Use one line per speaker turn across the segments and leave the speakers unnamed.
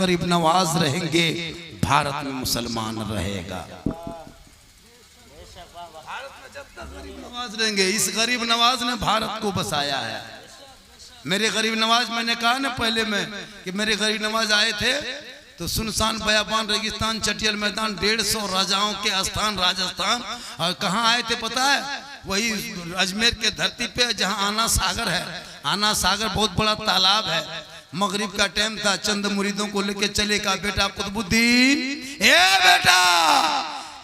गरीब नवाज रहेंगे भारत में मुसलमान रहेगा। भारत में जब तक गरीब नवाज रहेंगे, इस गरीब नवाज ने भारत को बसाया है। मेरे गरीब नवाज, मैंने कहा ना पहले में कि मेरे गरीब नवाज आए थे तो सुनसान बयाबान रेगिस्तान चटियल मैदान 150 राजाओं के स्थान राजस्थान, और कहाँ आए थे पता है? वही अजमेर के धरती पे जहाँ आना सागर है। आना सागर बहुत बड़ा तालाब है। मगरिब का टाइम था, चंद मुरीदों को लेके चले, का बेटा कुतुबुद्दीन, ए बेटा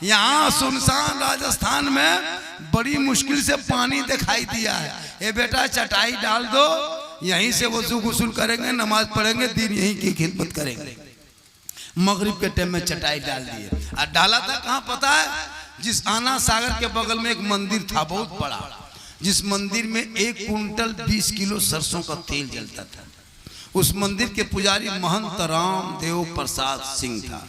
यहाँ सुनसान राजस्थान में बड़ी मुश्किल से पानी दिखाई दिया है, ए बेटा चटाई डाल दो, यहीं से वजू गुस्ल करेंगे, नमाज पढ़ेंगे, दिन यहीं की खिदमत करेंगे। मगरिब के टाइम में चटाई डाल दिए। और डाला था कहाँ पता है? जिस आना सागर के बगल में एक मंदिर था बहुत बड़ा, जिस मंदिर में 1 कुंटल 20 किलो सरसों का तेल जलता था। उस मंदिर के पुजारी महंत रामदेव प्रसाद सिंह था।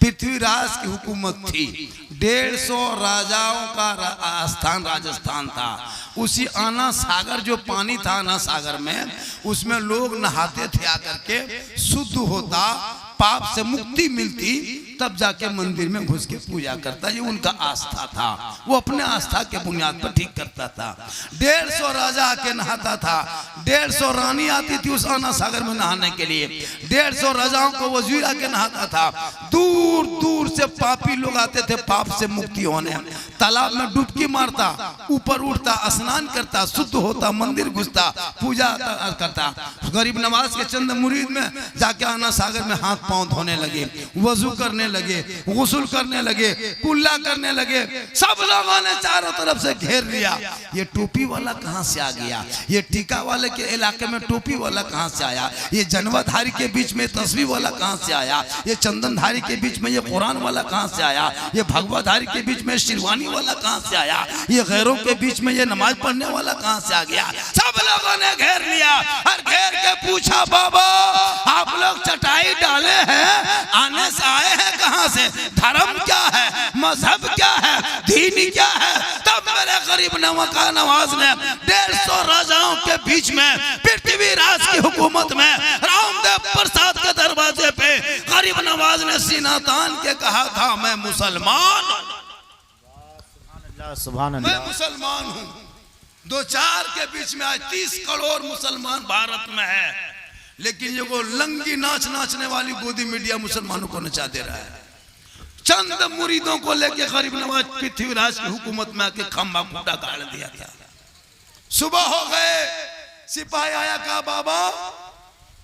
पृथ्वीराज की हुकूमत थी। 150 राजाओं का स्थान राजस्थान था। उसी आना सागर जो पानी था आना सागर में, उसमें लोग नहाते थे आकर के, शुद्ध होता, पाप से मुक्ति मिलती, तब जाके मंदिर में घुस के पूजा करता। ये उनका आस्था था, वो अपने आस्था के बुनियाद पर ठीक करता था। 150 राजा आके नहाता था, 150 रानी आती थी उस आना सागर में नहाने के लिए, 150 राजाओं को वजीर आके नहाता था। दूर दूर से पापी लोग आते थे पाप से मुक्ति होने। तालाब में डुबकी मारता, ऊपर उठता, स्नान करता, शुद्ध होता, मंदिर घुसता, पूजा करता। गरीब नवाज के चंद मुरीद में जाके आना सागर में हाथ पांव धोने लगे, वजू करने लगे, गुस्ल करने लगे, कुल्ला करने लगे। सब लोगों ने चारों तरफ से घेर लिया। ये टोपी वाला कहां से आ गया? ये टीका वाले के इलाके में टोपी वाला कहां से आया? ये जनवाधारी के बीच में तस्वीर वाला कहां से आया? ये चंदनधारी के बीच में ये कुरान वाला कहां से आया? ये भगवाधारी के बीच में शिरवानी वाला कहां से आया? ये गैरों के बीच में ये नमाज पढ़ने वाला कहां से आ गया? सब लोगों ने घेर लिया और घेर के पूछा, बाबा आप लोग चटाई डाले हैं, आने से आए हैं कहां से? धर्म क्या है? मजहब क्या है? दीनी क्या है? तब मेरे गरीब नवाज ने 150 राजाओं के बीच में, पृथ्वीराज की हुकूमत में, रामदेव प्रसाद के दरवाजे पे गरीब नवाज ने सीना तान के कहा था, मैं मुसलमान, मैं मुसलमान हूं। 2-4 के बीच में आज 30 करोड़ मुसलमान भारत में है, लेकिन ये वो लंगी नाच नाचने वाली गोदी मीडिया मुसलमानों को नचा दे रहा है। चंद मुरीदों को लेके गरीब नवाज पृथ्वीराज की हुकूमत में आके खंबा खूंटा गाड़ दिया था। सुबह हो गए, सिपाही आया, कहा बाबा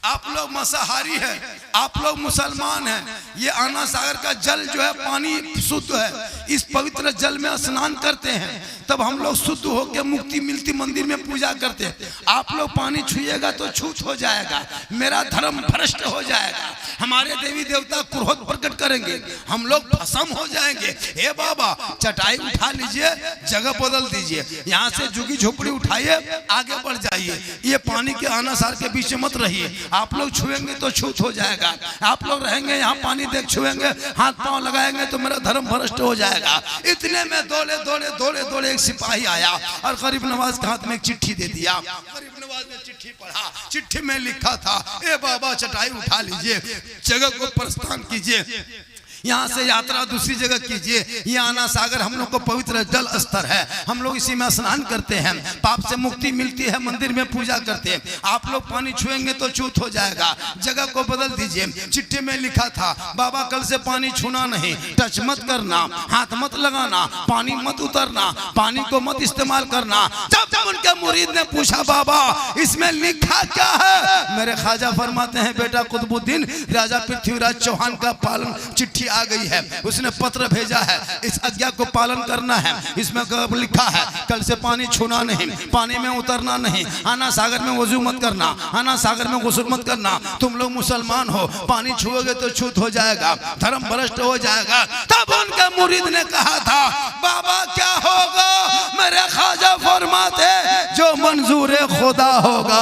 आप लोग मांसाहारी हैं, आप लोग मुसलमान हैं, ये आना सागर का जल जो है पानी शुद्ध है, इस पवित्र जल में स्नान करते हैं तब हम लोग शुद्ध होकर मुक्ति मिलती, मंदिर में पूजा करते हैं। आप लोग पानी छुएगा तो छूत हो जाएगा, मेरा धर्म भ्रष्ट हो जाएगा, हमारे देवी देवता क्रोध प्रकट करेंगे, हम लोग भस्म हो जाएंगे। हे बाबा चटाई उठा लीजिए, जगह बदल दीजिए, यहाँ से झुग्गी झोपड़ी उठाइए, आगे बढ़ जाइए, ये पानी के आना सार के बीच में मत रहिए, आप लोग छुएंगे तो छूत हो जाएगा, आप लोग रहेंगे यहाँ पानी देख छुएंगे, हाथ पांव लगाएंगे तो मेरा धर्म भ्रष्ट हो जाएगा। इतने में दौड़े दौड़े दौड़े दौड़े एक सिपाही आया और गरीब नवाज के हाथ में एक चिट्ठी दे दिया। गरीब नवाज ने चिट्ठी पढ़ा, चिट्ठी में लिखा था, ए बाबा चटाई उठा लीजिए, जगह को प्रस्थान कीजिए, यहाँ से यात्रा दूसरी जगह कीजिए, ये आना सागर हम लोग को पवित्र जल स्तर है, हम लोग इसी में स्नान करते हैं, पाप से मुक्ति मिलती है, मंदिर में पूजा करते हैं, आप लोग पानी छुएंगे तो छूत हो जाएगा, जगह को बदल दीजिए। चिट्ठी में लिखा था, बाबा कल से पानी छूना नहीं, टच मत करना, हाथ मत लगाना, पानी मत उतरना, पानी को मत इस्तेमाल करना। जब उनके मुरीद ने पूछा, बाबा इसमें लिखा क्या है? मेरे ख्वाजा फरमाते हैं, बेटा कुतुबुद्दीन राजा पृथ्वीराज चौहान का पालन चिट्ठी आ गई है, उसने पत्र भेजा है, इस आज्ञा को पालन करना है। इसमें लिखा है कल से पानी छूना नहीं, पानी में उतरना नहीं, आना सागर में वजू मत करना, आना सागर में गुस्ल मत करना, तुम लोग मुसलमान हो, पानी छुओगे तो छूत हो जाएगा, धर्म भ्रष्ट हो जाएगा। तब उनके मुरीद ने कहा था, बाबा क्या होगा? मेरे ख्वाजा फरमाते जो मंजूर खुदा होगा।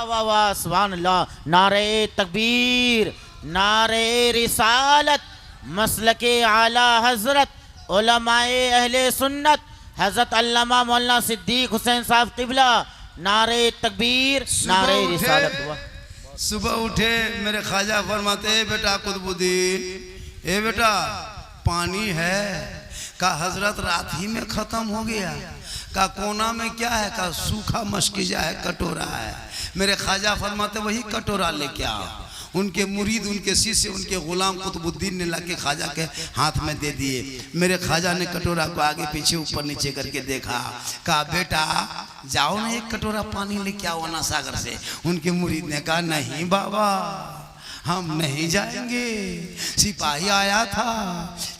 वाह वाह सुभान अल्लाह, नारे तकबीर, नारे रिसालत, मसलके आला हजरत उलमाए अहले सुन्नत हजरत अल्लामा मौलाना सिद्दीक हुसैन साहब क़िबला, नारे तकबीर, नारे रिसालत।
सुबह उठे मेरे ख्वाजा फरमाते ए बेटा कुतुबुद्दीन, ए बेटा पानी है? का हजरत रात ही में खत्म हो गया। का कोना में क्या है? का सूखा मशकीजा है, कटोरा है। मेरे ख्वाजा फरमाते वही कटोरा लेके आओ। उनके मुरीद, उनके शिष्य, उनके गुलाम कुतुबुद्दीन ने लाके ख्वाजा के हाथ में दे दिए। मेरे ख्वाजा ने कटोरा को आगे पीछे ऊपर नीचे करके देखा। कहा बेटा जाओ ना एक कटोरा पानी लेके आओ ना सागर से। उनके मुरीद ने कहा नहीं बाबा हम नहीं जाएंगे, सिपाही आया था,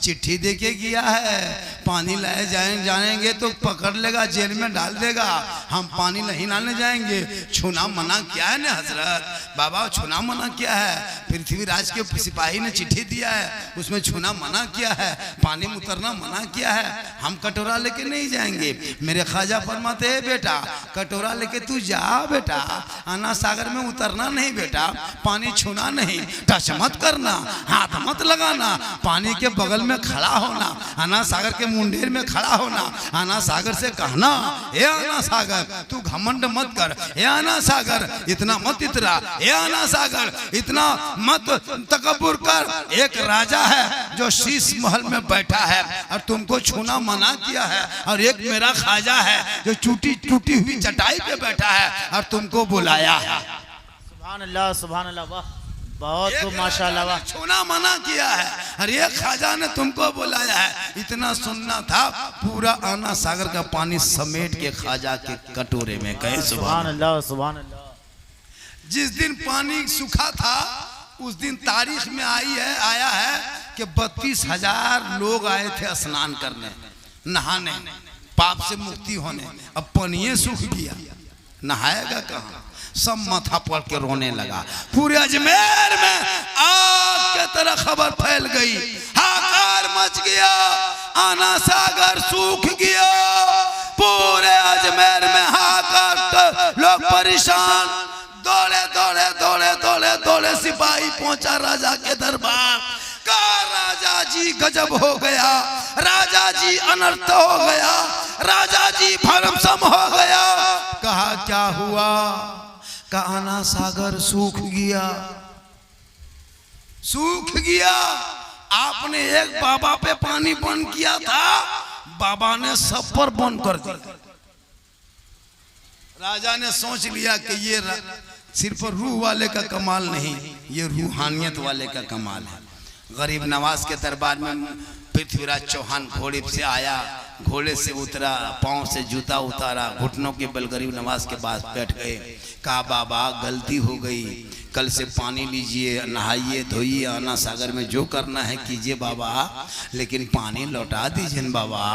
चिट्ठी देके गया है, पानी लाए जाएंगे तो पकड़ लेगा, जेल में डाल देगा, हम पानी नहीं लाने जाएंगे। छूना मना किया है ना हजरत, बाबा छूना मना किया है। पृथ्वीराज के सिपाही ने चिट्ठी दिया है, उसमें छूना मना किया है, पानी में उतरना मना किया है, हम कटोरा लेके नहीं जाएंगे। मेरे ख्वाजा फरमाते हैं बेटा कटोरा लेके तू जा बेटा, आना सागर में उतरना नहीं बेटा, पानी छूना नहीं, टच मत करना, हाथ मत लगाना, पानी के बगल में खड़ा होना, आना सागर के मुंडेर में खड़ा होना, आना सागर से कहना हे आना सागर तू घमंड मत कर, हे आना सागर इतना मत इतरा, हे आना सागर इतना मत तकब्बुर कर। एक राजा है जो शीश महल में बैठा है और तुमको छूना मना किया है, और एक मेरा ख्वाजा है जो टूटी हुई चटाई पे बैठा है और तुमको बुलाया है।
सुभान अल्लाह, सुभान अल्लाह, वाह बहुत खूब माशाअल्लाह, वाह।
छूना मना किया है और ये ख्वाजा ने तुमको बुलाया है। इतना सुनना था, पूरा आना सागर का पानी समेट के ख्वाजा के कटोरे में गए।
सुभान अल्लाह, सुभान अल्लाह।
जिस दिन पानी सूखा था उस दिन तारीख में आया है कि 32,000 लोग आए थे स्नान करने, नहाने, पाप से मुक्ति होने। अब पानी सूख गया, नहाएगा कहाँ? सब माथा पड़ के रोने लगा। पूरे अजमेर में आग के तरह खबर फैल गई, हाहाकार मच गया, आना सागर सूख गया। पूरे अजमेर में हाहाकार, लोग परेशान, दौड़े दौड़े दौड़े दौड़े दौड़े सिपाही पहुंचा राजा के दरबार। कहा राजा जी गजब हो गया, राजा जी अनर्थ हो गया, राजा जी भरमसम हो गया। कहा क्या हुआ? का आना सागर सूख गया, सूख गया। आपने एक बाबा पे पानी बंद किया था, बाबा ने सब पर बंद कर दिया। राजा ने सोच लिया कि ये सिर्फ रूह वाले का कमाल नहीं, ये रूहानियत वाले का कमाल है। गरीब नवाज के दरबार में पृथ्वीराज चौहान घोड़े से आया, घोड़े से उतरा, पांव से जूता उतारा, घुटनों के बल गरीब नवाज के पास बैठ गए। कहा बाबा गलती हो गई, कल से पानी लीजिए, नहाइए, धोइए, आना सागर में जो करना है कीजिए बाबा, लेकिन पानी लौटा दीजिए बाबा।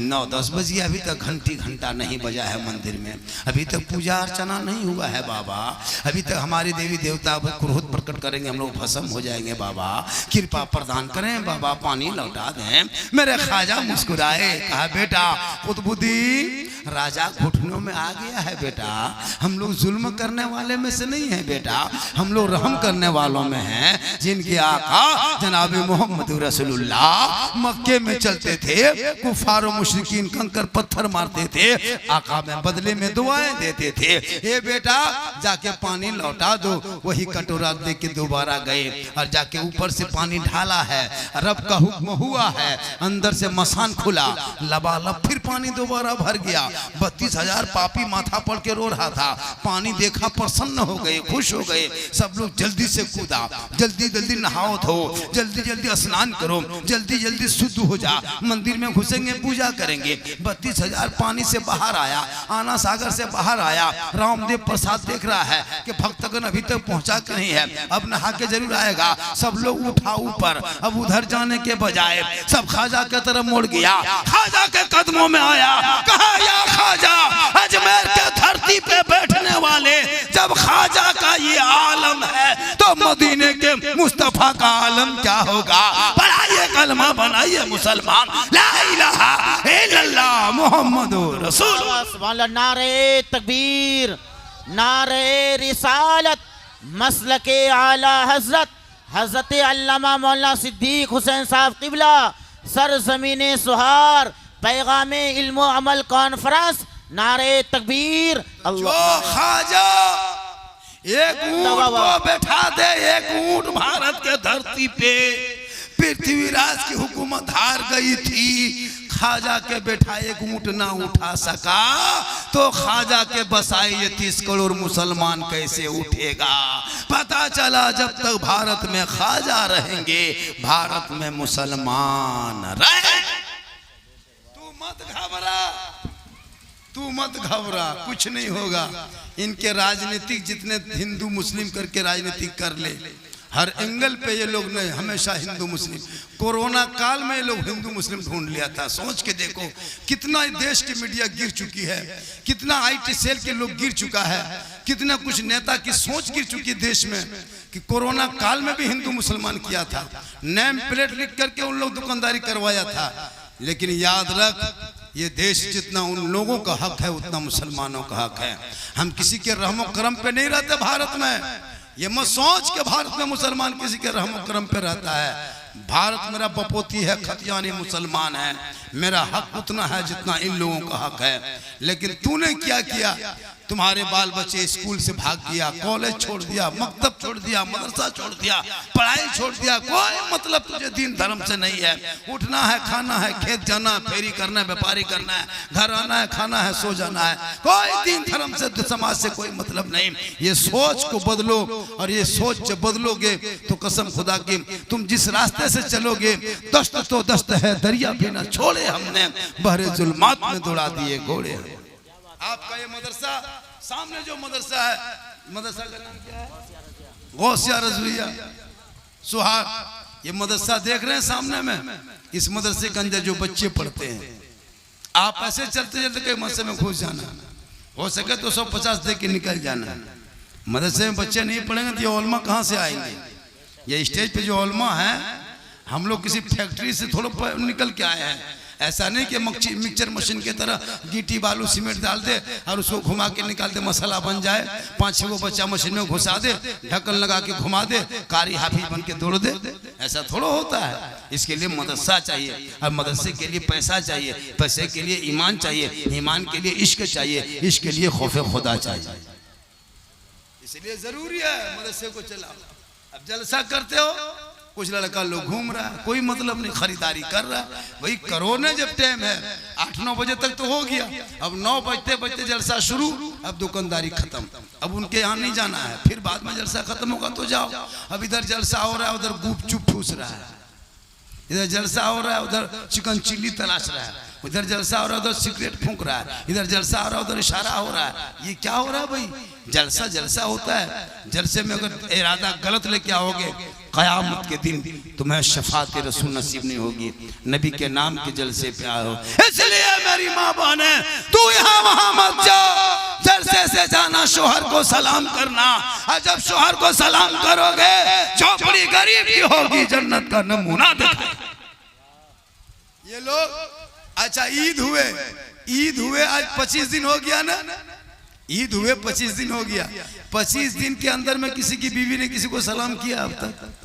9-10 बज गया, अभी तक घंटा नहीं बजा है मंदिर में, अभी तक पूजा अर्चना नहीं हुआ है बाबा, अभी तक हमारे देवी देवता क्रोध प्रकट करेंगे, हम लोग भस्म हो जाएंगे बाबा, कृपा प्रदान करें बाबा, पानी लौटा दें। मेरे ख्वाजा मुस्कुराए, कहा बेटा कुतुबुद्दीन राजा घुटनों में आ गया है बेटा, हम लोग जुल्म करने वाले में से नहीं है बेटा, हम लोग रहम करने वालों में हैं, जिनके आका जनाब मोहम्मद रसूलुल्लाह मक्के में चलते थे, कुफार और मुशरिकीन कंकर पत्थर मारते थे, आका में बदले में दुआएं देते थे। ए बेटा जाके पानी लौटा दो। वही कटोरा दे के दोबारा गए और जाके ऊपर से पानी ढाला है, रब का हुक्म हुआ है, अंदर से मसान खुला, लबालब फिर पानी दोबारा भर गया। 32,000 पापी माथा पड़ के रो रहा था, पानी देखा प्रसन्न हो गए, खुश हो गए। सब लोग जल्दी से कूदा, जल्दी जल्दी नहाओ धो, जल्दी जल्दी स्नान करो, जल्दी जल्दी शुद्ध हो जा, मंदिर में घुसेंगे पूजा करेंगे। 32,000 पानी से बाहर आया, आना सागर से बाहर आया। रामदेव प्रसाद देख रहा है कि भक्तगण अभी तक पहुंचा के नहीं है, अब नहा के जरूर आएगा। सब लोग उठा ऊपर, अब उधर जाने के बजाय सब ख्वाजा के तरफ मुड़ गया, ख्वाजा के कदमों में आया, कहा या ख्वाजा, अजमेर के धरती पे बैठने वाले, जब ख्वाजा का ये आलम है तो मदीने के मुस्तफा का आलम क्या होगा। पढ़ाइए कलमा, बनाइए मुसलमान, ला इलाहा इल्लल्लाह मुहम्मदुर रसूलुल्लाह।
सुभान अल्लाह, नारे तकबीर, नारे रिसालत, मसलके आला हजरत हजरत अल्लामा मौलाना सिद्दीक हुसैन साहब किबला, सरजमीने सुहार, पैगामे इल्म अमल कॉन्फ्रेंस, नारे तकबीर।
जो ख्वाजा एक ऊंट को बैठा दे, एक ऊंट भारत के धरती पे पृथ्वीराज की हुकूमत हार गई थी। खाजा के बैठा एक ऊंट ना उठा सका तो खाजा के बसाए ये 30 करोड़ मुसलमान कैसे उठेगा। पता चला जब तक भारत में खाजा रहेंगे भारत में मुसलमान रहे। तू मत घबरा, तू मत घबरा, कुछ नहीं होगा। इनके राजनीतिक जितने हिंदू मुस्लिम करके राजनीतिक कर ले, हर एंगल पे ये लोग नहीं, हमेशा हिंदू मुस्लिम। कोरोना काल में ये लोग हिंदू मुस्लिम ढूंढ लिया था। सोच के देखो कितना देश की मीडिया गिर चुकी है, कितना IT सेल के लोग गिर चुका है, कितना कुछ नेता की सोच गिर चुकी है देश में कि कोरोना काल में भी हिंदू मुसलमान किया था। नेम प्लेट लिख करके उन लोग दुकानदारी करवाया था। लेकिन याद रख, ये देश जितना उन लोगों का हक है उतना मुसलमानों का हक है। हम किसी के रहमो करम पे नहीं रहते भारत में। ये मत सोच के भारत में मुसलमान किसी के रहमो करम पे रहता है। भारत मेरा बपोती है, खतियानी मुसलमान है, मेरा हक उतना है जितना इन लोगों का हक है। लेकिन तूने क्या किया? तुम्हारे बाल बच्चे स्कूल से भाग गया, कॉलेज छोड़ दिया, मकतब छोड़ दिया, मदरसा छोड़ दिया, पढ़ाई छोड़ दिया। कोई मतलब तुझे दीन धर्म से नहीं है। उठना है, खाना है, खेत जाना, फेरी करना है, व्यापारी करना है, घर आना है, खाना है, सो जाना है। कोई दीन धर्म से, समाज से कोई मतलब नहीं। ये सोच को बदलो, और ये सोच जब बदलोगे तो कसम खुदा की तुम जिस रास्ते से चलोगे, दस्त तो दस्त है, दरिया भी ना छोड़े हमने, बहरे जुल्मात में दौड़ा दिए घोड़े। आपका ये मदरसा, सामने जो मदरसा है, मदरसा का नाम क्या है? गौसिया रज़विया सुहाग। ये मदरसा देख रहे हैं सामने में, इस मदरसे के अंदर जो बच्चे पढ़ते हैं, आप ऐसे चलते चलते कहीं मदरसे में घुस जाना, हो सके तो 150 दे के निकल जाना। मदरसे में बच्चे नहीं पढ़ेंगे तो ये ओलमा कहाँ से आएंगे? ये स्टेज पे जो ओलमा है, हम लोग किसी फैक्ट्री से थोड़ा निकल के आए हैं। ऐसा नहीं कि मिक्सचर मशीन की तरह गिट्टी बालू सीमेंट डाल दे और उसको घुमा के निकाल दे, मसाला बन जाए, 5-6 को बच्चा मशीन में घुसा दे, ढक्कन लगा के घुमा दे, कारी हाफिज बन के दौड़ दे। ऐसा थोड़ा होता है। इसके लिए मदरसा चाहिए, और मदरसे के लिए पैसा चाहिए, पैसे के लिए ईमान चाहिए, ईमान के लिए इश्क चाहिए, इश्क के लिए खौफ खुदा चाहिए। इसलिए जरूरी है मदरसे को चलाओ। अब जलसा करते हो, कुछ लड़का लोग घूम रहा है, कोई मतलब नहीं, खरीदारी कर रहा है। वही कोरोना जब टाइम है 8-9 बजे तक तो हो गया, अब 9 बजते बजते जलसा शुरू, अब दुकानदारी खत्म। अब उनके यहाँ नहीं जाना है, फिर बाद में जलसा खत्म होगा तो जाओ। अब इधर जलसा हो रहा है, उधर गुपचुप ठूस रहा है, इधर जलसा हो रहा है, उधर चिकन चिल्ली तलाश रहा है, उधर जलसा हो रहा है, उधर सिगरेट फूंक रहा है, इधर जलसा हो रहा है, उधर इशारा हो रहा है। ये क्या हो रहा है भाई? जलसा जलसा होता है। जलसे में अगर इरादा गलत लेके आओगे, कयामत के दिन तुम्हें शफात रसूल नसीब नहीं होगी। नबी के नाम के जलसे पे आओ। इसलिए मेरी माँ बहने, तू यहाँ वहाँ मत जाओ, जलसे से जाना, शोहर को सलाम करना, और जब शोहर को सलाम करोगे, झोपड़ी गरीब की होगी, जन्नत का नमूना दिखाए। ये लोग अच्छा ईद हुए आज 25 दिन हो गया ना, ईद हुए 25 दिन हो गया। 25 दिन के अंदर में किसी की बीवी ने किसी को सलाम किया? अब तक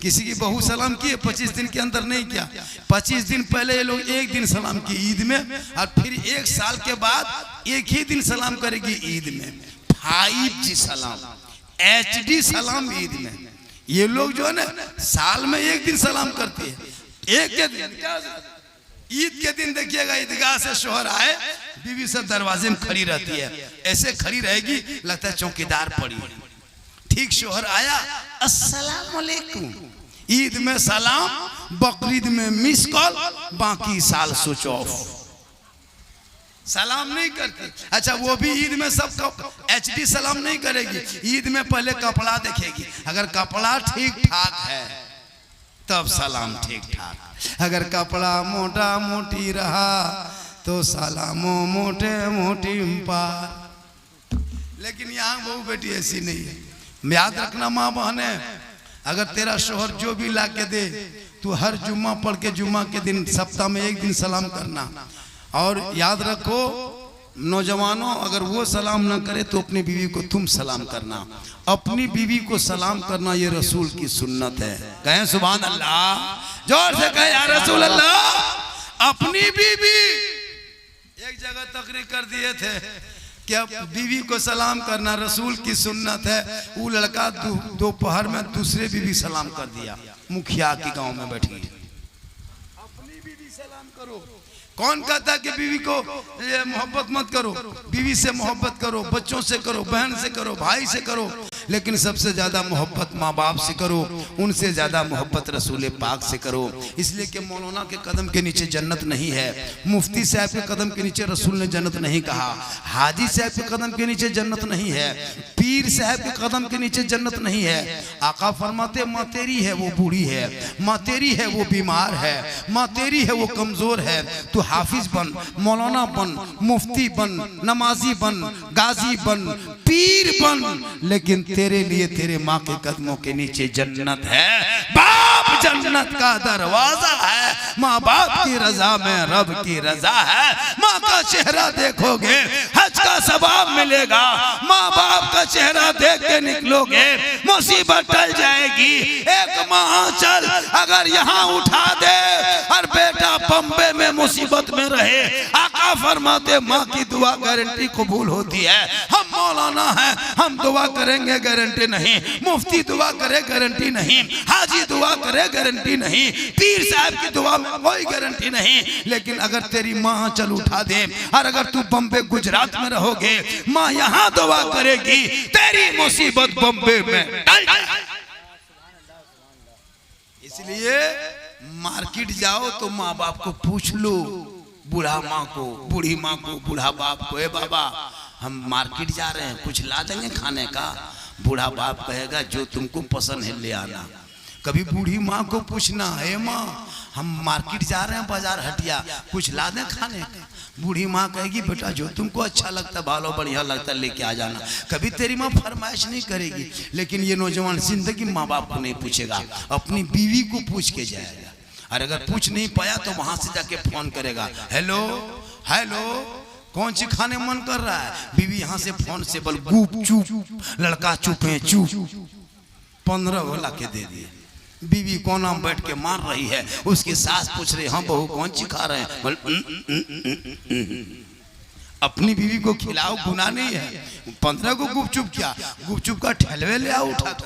किसी की बहू सलाम की? 25 दिन के अंदर नहीं किया। 25 दिन पहले ये लोग एक दिन सलाम की ईद में, और फिर 1 साल के बाद एक ही दिन सलाम करेगी ईद में। 5G सलाम, HD सलाम ईद में। ये लोग जो है ना साल में एक दिन सलाम करती है। एक के दिन ईद के दिन देखिएगा, ईदगाह से शोहर आए, बीवी सब दरवाजे में खड़ी रहती है, ऐसे खड़ी रहेगी, लगता है चौकीदार पड़ी। ठीक शोहर आया, अस्सलाम वालेकुम। ईद में सलाम, बकरीद में मिस कॉल, बाकी साल स्विच ऑफ, सलाम नहीं करती। अच्छा वो भी ईद में सब HD सलाम नहीं करेगी। ईद में पहले कपड़ा देखेगी, अगर कपड़ा ठीक ठाक है तब सलाम ठीक ठाक। अगर कपड़ा मोटा मोटी रहा तो सलामो मोटे मोटी पार। लेकिन यहाँ बहू बेटी ऐसी नहीं है। याद रखना माँ बहने, अगर तेरा शोहर जो भी ला के दे, तू हर जुम्मा पढ़ के जुम्मा के दिन सप्ताह में एक दिन सलाम करना। और याद रखो नौजवानों, अगर वो सलाम ना करे तो अपनी बीवी को तुम सलाम करना। अपनी बीवी को सलाम करना ये रसूल की सुन्नत है। कहें सुभान अल्लाह, जोर से कहें या रसूल अल्लाह। अपनी बीवी, एक जगह तकरीर कर दिए थे, क्या बीवी को सलाम करना रसूल की सुन्नत है। वो लड़का दोपहर में दूसरे बीवी सलाम कर दिया, मुखिया की गांव में बैठी। अपनी बीवी सलाम करो। कौन कहता है कि बीवी को मोहब्बत मत करो? बीवी से मोहब्बत करो, बच्चों से करो, बहन से करो, भाई से करो, लेकिन सबसे ज्यादा मोहब्बत माँ बाप से करो, उनसे ज्यादा मोहब्बत रसूल पाक से करो। इसलिए कि मौलाना के कदम के नीचे जन्नत नहीं है, मुफ्ती साहब के कदम के नीचे रसूल ने जन्नत नहीं कहा, हाजी साहब के कदम के नीचे जन्नत नहीं है, पीर साहब के कदम के नीचे जन्नत नहीं है। आका फरमाते माँ तेरी है वो बूढ़ी है, माँ तेरी है वो बीमार है, माँ तेरी है वो कमजोर है। तू हाफिज बन, मौलाना बन, मुफ्ती बन, नमाजी बन, गाजी बन, पीर बन, लेकिन तेरे लिए तेरे माँ के कदमों के नीचे जन्नत है। बाप जन्नत का दरवाजा है, माँ बाप की रजा में रब की रजा है। माँ का चेहरा देखोगे हज का सवाब मिलेगा, माँ बाप का चेहरा देख के निकलोगे मुसीबत टल जाएगी। एक माँ चल अगर यहाँ उठा दे और बेटा बम्बे में मुसीबत में रहे, आका फरमाते माँ की दुआ गारंटी कबूल होती है। हम मौलाना हैं, हम दुआ करेंगे गारंटी नहीं, मुफ्ती दुआ करे गारंटी नहीं, हाजी दुआ करे गारंटी नहीं, पीर साहब की दुआ में कोई गारंटी नहीं। लेकिन अगर तेरी माँ चल उठा दे और अगर तू बम्बे गुजरात में रहोगे, माँ यहाँ दुआ करेगी, तेरी मुसीबत बम्बे में टल जाए। इसलिए मार्केट जाओ तो माँ बाप को पूछ लो, बूढ़ा माँ को, बूढ़ी माँ को, बूढ़ा बाप को, ए बाबा हम मार्केट जा रहे हैं, कुछ ला देंगे खाने का? बूढ़ा बाप कहेगा जो तुमको पसंद है ले आना। कभी बूढ़ी माँ को पूछना, है माँ हम मार्केट जा रहे हैं बाजार हटिया, कुछ ला दें खाने का? बूढ़ी माँ कहेगी बेटा जो तुमको अच्छा लगता, भालो बढ़िया लगता लेके आ जाना। कभी तेरी माँ फरमाइश नहीं करेगी। लेकिन ये नौजवान जिंदगी माँ बाप को नहीं पूछेगा, अपनी बीवी को पूछ के जाएगा। और अगर पूछ नहीं पाया तो वहां से जाके फोन करेगा, हेलो हेलो कौन सी खाने मन कर रहा है? बीवी यहाँ से फोन से बोल गुप चुप, लड़का चुप है चुप, 15 वाला के दे दिए। बीवी कोना में बैठ के मार रही है, उसकी सास पूछ रही हाँ बहू कौन सी खा रहे हैं? बोल अपनी बीवी को खिलाओ, गुनाह नहीं है। 15 को गुपचुप किया, गुपचुप का ठेलवे ले आओ उठा तो।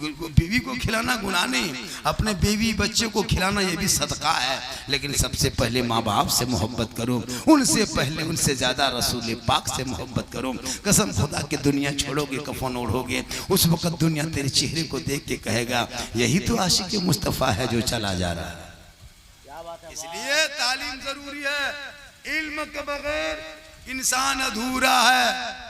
बीवी को खिलाना गुनाह नहीं, अपने बीवी बच्चे को खिलाना ये भी सदका है। लेकिन सबसे पहले माँ बाप से मोहब्बत करो, उनसे पहले उनसे ज्यादा रसूल पाक से मोहब्बत करो। कसम खुदा की दुनिया छोड़ोगे, कफन ओढ़ोगे, उस वक्त दुनिया तेरे चेहरे को देख के कहेगा यही तो आशिक मुस्तफ़ा है जो चला जा रहा है। इसलिए तालीम जरूरी है, इल्म के बगैर इंसान अधूरा है।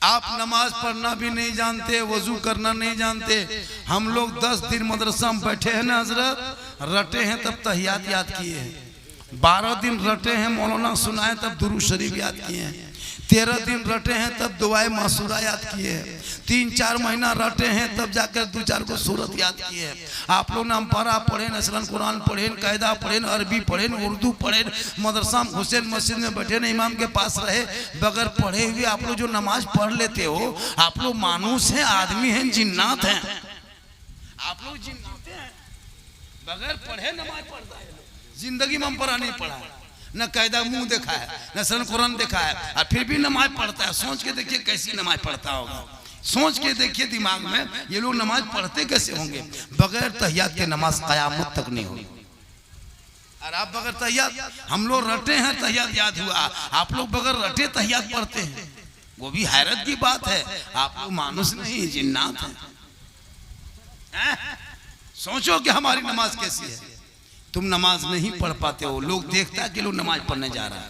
आप नमाज पढ़ना भी नहीं जानते, वजू करना नहीं जानते। हम लोग 10 दिन मदरसा में बैठे हैं ना हजरत, रटे हैं तब तहियात याद किए हैं। 12 दिन रटे हैं मौलाना सुनाए तब दुरूद शरीफ याद किए हैं। 13 दिन रटे हैं तब दुआए मासूरा याद किए हैं। 3-4 महीना रटे हैं तब जाकर 2-4 को सूरत याद किए हैं। आप लोग नाम पढ़ा पढ़े, नसलन कुरान पढ़े, कायदा पढ़े, अरबी पढ़े, उर्दू पढ़े, मदरसा में हुसैन मस्जिद में बैठे न इमाम के पास रहे, बगैर पढ़े हुए आप लोग जो नमाज पढ़ लेते हो, आप लोग मानूस हैं, आदमी हैं, जिन्नात हैं। आप लोग जिन्नात हैं, बगैर पढ़े नमाज पढ़ता है। जिंदगी में हम पढ़ा नहीं पढ़ा, न कायदा मुंह देखा है, न सन कुरान देखा है, और फिर भी नमाज पढ़ता है। सोच के देखिए कैसी नमाज पढ़ता होगा, सोच के देखिए दिमाग में ये लोग नमाज पढ़ते कैसे होंगे। बगैर तहियात के नमाज कयामत तक नहीं होगी। और आप बगैर तहियात, हम लोग रटे हैं तहियात याद हुआ, आप लोग बगैर रटे तहियात पढ़ते हैं, वो भी हैरत की बात है। आप लोग मानुस नहीं जिन्नात हैं। सोचो कि हमारी नमाज कैसी है। तुम नमाज नहीं पढ़ पाते हो, लोग देखता है कि लोग नमाज पढ़ने जा रहा है,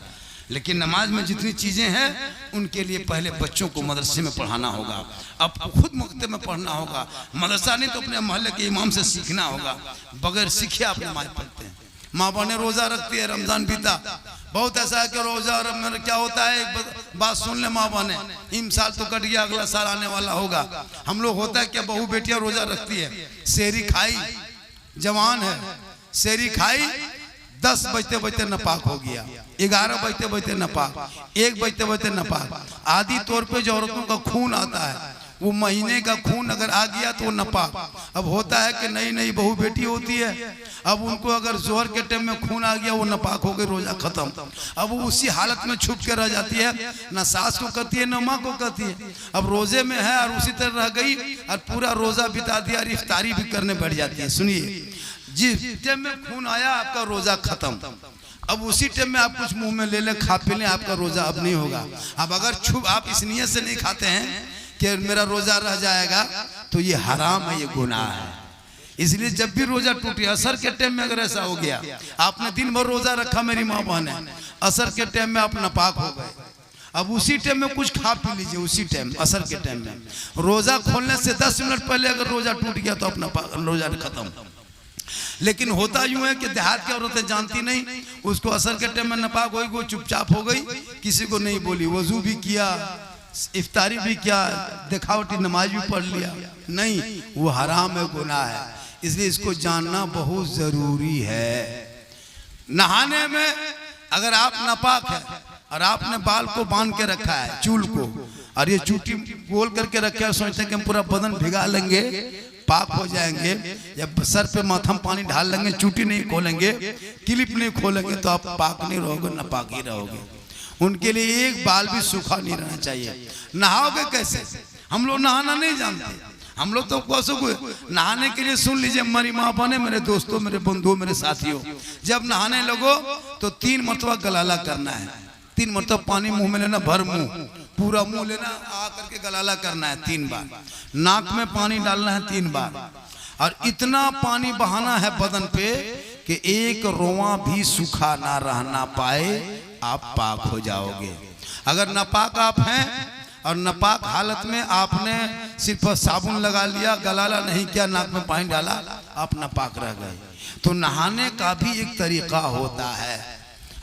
लेकिन नमाज में जितनी चीजें हैं उनके लिए पहले बच्चों को मदरसे में पढ़ाना होगा, अब खुद मकतब में पढ़ना होगा, मदरसा नहीं तो अपने मोहल्ले के इमाम से सीखना होगा। बगैर सीखे आप नमाज पढ़ते हैं। माँ बहने रोजा रखती है, रमजान बीता, बहुत ऐसा है कि रोजा में क्या होता है, एक बात सुन ले माँ बहने, इन साल तो कट गया, अगला साल आने वाला होगा। हम लोग होता है क्या, बहू बेटियां रोजा रखती है, सेरी खाई, जवान है, सेरी खाई, 10 बजते बजते नपाक हो गया, 11 बजते बजते नपाक, 1 बजते बजते नपाक। आदि तौर पे जो औरतों का खून आता है वो महीने का खून अगर आ गया तो नापाक। अब होता है कि नई नई बहू बेटी होती है, अब उनको अगर जोहर के टाइम में खून आ गया वो नापाक हो गई, रोजा खत्म। अब वो उसी हालत में छुप के रह जाती है, ना सास को कहती है ना माँ को कहती है। अब रोजे में है और उसी तरह रह गई और पूरा रोजा बिता दिया और इफ्तारी भी करने बैठ जाती है। सुनिए, जिस टाइम में खून आया आपका रोजा खत्म। अब उसी टाइम में आप कुछ मुंह में ले लें, खा पी लें, आपका रोजा अब नहीं होगा। अब अगर छुप आप इस नियत से नहीं खाते हैं कि मेरा रोजा रह जाएगा, तो ये हराम है, ये गुनाह है। इसलिए जब भी रोजा टूटे, असर के टाइम में अगर ऐसा हो गया, आपने दिन भर रोजा रखा, मेरी माँ बहन है, असर के टाइम में आप नापाक हो गए, अब उसी टाइम में कुछ खा पी लीजिए, उसी टाइम असर के टाइम में। रोजा खोलने से 10 मिनट पहले अगर रोजा टूट गया तो अपना रोजा खत्म। लेकिन होता यूं है कि देहात की औरतें जानती नहीं, उसको असर के टाइम में नापाक होगी, वो चुपचाप हो गई, किसी को नहीं बोली, वजू भी किया, इफ्तारी भी किया, दिखावटी नमाज भी पढ़ लिया, नहीं, वो हराम है, गुनाह है। इसलिए इसको जानना बहुत जरूरी है। नहाने में अगर आप नापाक है और आपने बाल को बांध के रखा है, चूल को, और ये चूटी गोल करके रखे और सोचते हैं कि हम पूरा बदन भिगा लेंगे, पाक हो जाएंगे, या सर पे माथा पानी ढाल लेंगे, चूटी नहीं खोलेंगे, क्लिप नहीं खोलेंगे, तो आप पाक नहीं रहोगे, नापाक ही रहोगे। उनके लिए एक बाल भी सूखा नहीं रहना चाहिए। नहाओगे कैसे? हम लोग नहाना नहीं जानते, हम लोग तो कैसे को नहाने के लिए सुन लीजिए, हमारी माँ बने, मेरे दोस्तों, मेरे बंधुओं, मेरे साथियों, जब नहाने लगो तो 3 मरतबा गलाला करना है। 3 मरतबा पानी मुंह में लेना, भर मुंह, पूरा मुंह लेना, आ करके गलाला करना है 3 बार, नाक में पानी डालना है 3 बार, और इतना पानी बहाना है बदन पे कि एक रोवां भी सूखा ना रहना पाए, आप पाक हो जाओगे। अगर नापाक आप हैं और नापाक हालत में आपने सिर्फ साबुन लगा लिया, गलाला नहीं किया, नाक में पानी डाला, आप नापाक रह गए। तो नहाने का भी एक तरीका होता है।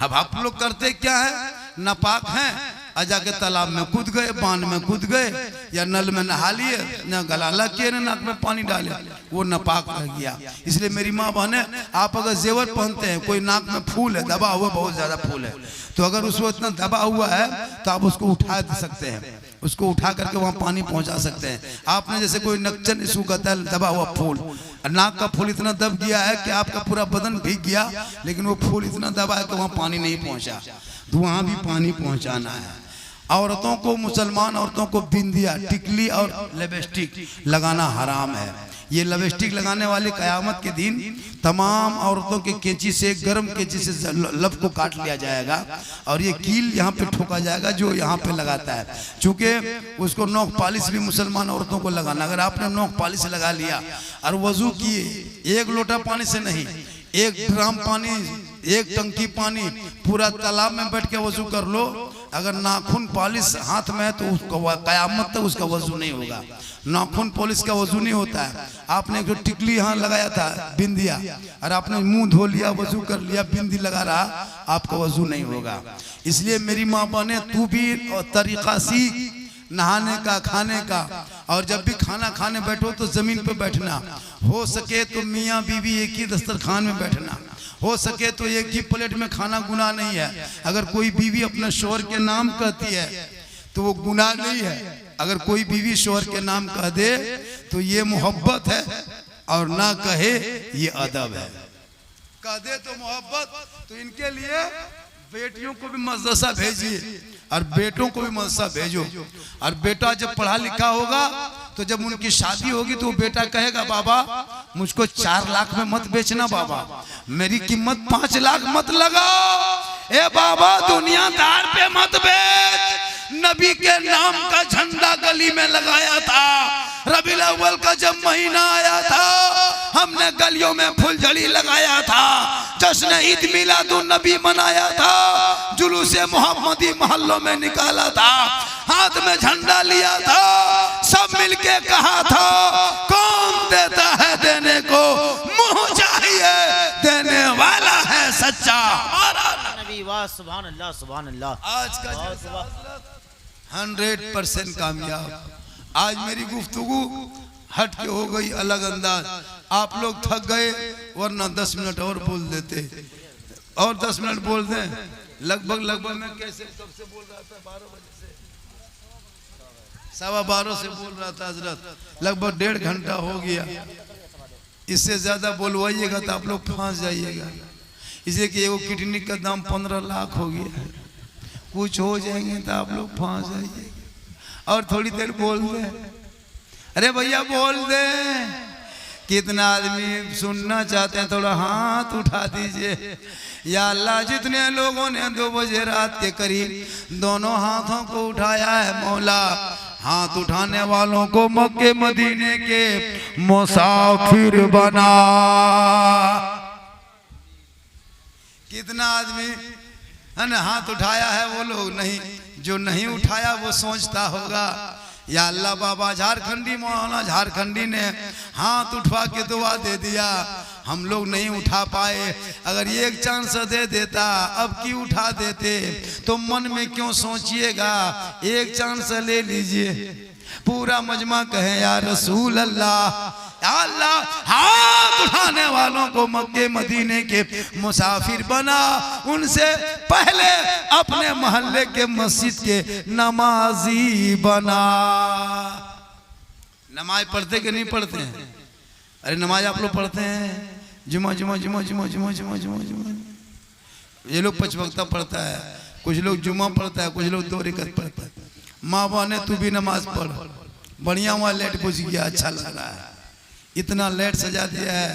अब आप लोग करते क्या है, नापाक हैं और जाके तालाब में कूद गए, बांध में कूद गए, या नल में नहा लिए, न गलाला किए, न नाक में पानी डाले, वो नापाक रह गया। इसलिए मेरी माँ बहने, आप अगर जेवर पहनते हैं, कोई नाक में फूल है, दबा हुआ, बहुत ज्यादा फूल है, तो अगर उसको इतना दबा हुआ है तो आप उसको उठा दे सकते हैं, उसको उठा करके वहाँ पानी पहुँचा सकते हैं। आपने जैसे कोई नक्चन इसको कहता है दबा हुआ फूल, नाक का फूल इतना दब गया है कि आपका पूरा बदन भीग गया, लेकिन वो फूल इतना दबा है कि वहाँ पानी नहीं पहुँचा, तो वहाँ भी पानी पहुँचाना है। औरतों को, मुसलमान औरतों को बिंदिया, टिकली और लिपस्टिक लगाना हराम है। ये लिपस्टिक लगाने वाले क़यामत के दिन तमाम औरतों के कैंची से, गर्म कैंची से लब को काट लिया जाएगा और ये कील यहाँ पे ठोका जाएगा जो यहाँ पे लगाता है। चूँकि उसको नोक पालिश भी मुसलमान औरतों को लगाना। अगर आपने नोक पालिश लगा लिया और वजू किए, 1 लोटा पानी से नहीं, 1 ड्राम पानी, 1 टंकी पानी, पूरा तालाब में बैठ के वजू कर लो, अगर नाखून पॉलिश हाथ में है तो उसको क़यामत तक उसका वजू नहीं होगा। नाखून पॉलिश का वजू नहीं होता है। आपने जो टिकली यहाँ लगाया था, बिंदिया, और आपने मुंह धो लिया, वजू कर लिया, बिंदी लगा रहा, आपका वजू नहीं होगा। इसलिए मेरी माँ बहने, तू भी तरीका सीख नहाने का, खाने का, और जब भी खाना खाने बैठो तो जमीन पे बैठना, हो सके तो मियाँ बीवी एक ही दस्तरखान में बैठना, हो सके तो एक ही प्लेट में खाना, गुनाह नहीं है। अगर कोई बीवी अपने शोहर के नाम कहती है तो वो गुनाह नहीं है। अगर कोई बीवी शोहर के नाम कह दे तो ये मोहब्बत है, और ना कहे ये अदब है। कह दे तो मोहब्बत। तो इनके लिए बेटियों को भी मदरसा भेजिए और बेटों को भी मदरसा भेजो। और बेटा जब पढ़ा लिखा होगा तो जब उनकी शादी होगी तो बेटा कहेगा, बाबा मुझको 4 लाख में मत बेचना, बाबा मेरी कीमत 5 लाख मत लगाओ, ए बाबा दुनियादार पे मत बेच। नबी के नाम का झंडा गली में लगाया था। रबीउल अव्वल का जब महीना आया था, हमने गलियों में फुलझड़ी लगाया था, जश्न ईद मिलादुन नबी मनाया था, जुलूसे मोहम्मदी मोहल्लों में निकाला था, हाथ में झंडा लिया था, सब मिलके कहा था, कौन देता है देने को, मुंह चाहिए देने वाला है सच्चा हमारा
नबी। वाह, सुभान अल्लाह, सुभान अल्लाह।
आज का 100% कामयाब। आज मेरी गुफ्तगू हट के हो गई, अलग अंदाज। आप लोग थक गए, वरना 10 मिनट और बोल देते, और 10 मिनट बोल दें। लगभग मैं कैसे कब से बोल रहा था, 12 बजे से 12:15 से बोल रहा था हजरत, लगभग 1.5 घंटा हो गया। इससे ज्यादा बोलवाइएगा तो आप लोग फंस जाइएगा, इसलिए कि वो किडनी का दाम 15 लाख हो गया है। कुछ हो जाएंगे तो आप लोग फंस जाइएगा। और थोड़ी देर बोल दे, अरे भैया बोल दे। कितना आदमी सुनना चाहते हैं, थोड़ा हाथ उठा दीजिए। या अल्लाह, जितने लोगों ने 2 बजे रात के करीब दोनों हाथों को उठाया है मौला, हाथ उठाने वालों को मक्के मदीने के मुसाफिर बना। कितना आदमी है ना हाथ उठाया है, वो लोग नहीं, जो नहीं उठाया वो सोचता होगा या अल्लाह बाबा झारखंडी मौलाना झारखंडी ने हाथ उठवा के दुआ दे दिया, हम लोग नहीं उठा पाए। अगर एक चांस दे देता, अब की उठा देते, तो मन में क्यों सोचिएगा, एक चांस ले लीजिए। पूरा मजमा कहे या रसूल अल्लाह, या अल्लाह, हाथ उठाने वालों को मक्के मदीने के मुसाफिर बना, उनसे पहले अपने मोहल्ले के मस्जिद के नमाजी बना। नमाज पढ़ते कि नहीं पढ़ते हैं? अरे नमाज आप लोग पढ़ते हैं, जुमा जुमा जुमा जुमा जुमा जुमा जुमा जुमा, ये लोग 5 वक्ता पढ़ता है, कुछ लोग जुमा पढ़ता है, कुछ लोग 2 रकात पढ़ता है। माँ बहने तू भी नमाज पढ़, बढ़िया वहाँ लेट बुझ गया, अच्छा लग रहा है, इतना लेट सजा दिया है।